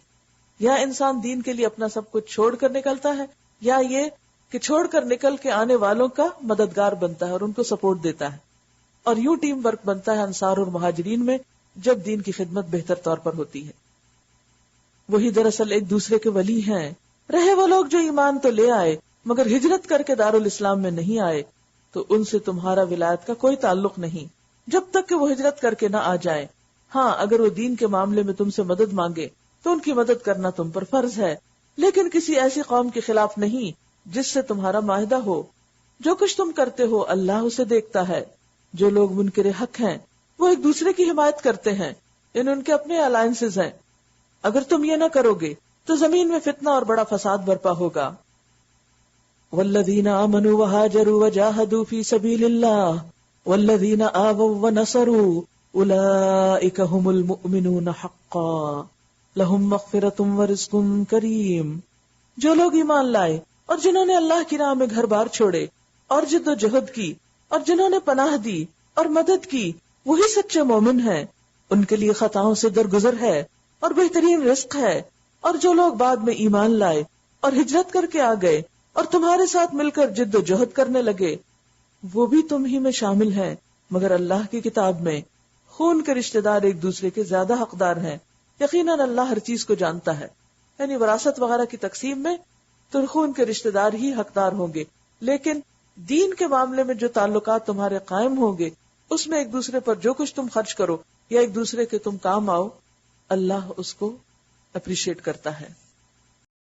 یا انسان دین کے لیے اپنا سب کچھ چھوڑ کر نکلتا ہے، یا یہ کہ چھوڑ کر نکل کے آنے والوں کا مددگار بنتا ہے اور ان کو سپورٹ دیتا ہے، اور یوں ٹیم ورک بنتا ہے انصار اور مہاجرین میں جب دین کی خدمت بہتر طور پر ہوتی ہے۔ وہی دراصل ایک دوسرے کے ولی ہیں۔ رہے وہ لوگ جو ایمان تو لے آئے مگر ہجرت کر کے دارالاسلام میں نہیں آئے، تو ان سے تمہارا ولایت کا کوئی تعلق نہیں جب تک کہ وہ ہجرت کر کے نہ آ جائیں۔ ہاں، اگر وہ دین کے معاملے میں تم سے مدد مانگے تو ان کی مدد کرنا تم پر فرض ہے، لیکن کسی ایسی قوم کے خلاف نہیں جس سے تمہارا معاہدہ ہو۔ جو کچھ تم کرتے ہو اللہ اسے دیکھتا ہے۔ جو لوگ منکر حق ہیں وہ ایک دوسرے کی حمایت کرتے ہیں، ان کے اپنے الائنسز ہیں۔ اگر تم یہ نہ کرو گے تو زمین میں فتنہ اور بڑا فساد برپا ہوگا۔ والذین آمنوا وہاجروا وجاہدوا فی سبیل اللہ والذین آووا ونصروا اولئک ھم المؤمنون حقا لہم مغفرۃ ورزق کریم۔ جو لوگ ایمان لائے اور جنہوں نے اللہ کی راہ میں گھر بار چھوڑے اور جد و جہد کی اور جنہوں نے پناہ دی اور مدد کی، وہی سچے مومن ہیں۔ ان کے لیے خطاؤں سے درگزر ہے اور بہترین رزق ہے۔ اور جو لوگ بعد میں ایمان لائے اور ہجرت کر کے آ گئے اور تمہارے ساتھ مل کر جد و جہد کرنے لگے، وہ بھی تم ہی میں شامل ہیں، مگر اللہ کی کتاب میں خون کے رشتہ دار ایک دوسرے کے زیادہ حقدار ہیں۔ یقیناً اللہ ہر چیز کو جانتا ہے، یعنی وراثت وغیرہ کی تقسیم میں تو خون کے رشتہ دار ہی حقدار ہوں گے، لیکن دین کے معاملے میں جو تعلقات تمہارے قائم ہوں گے اس میں ایک دوسرے پر جو کچھ تم خرچ کرو یا ایک دوسرے کے تم کام آؤ، اللہ اس کو اپریشیٹ کرتا ہے۔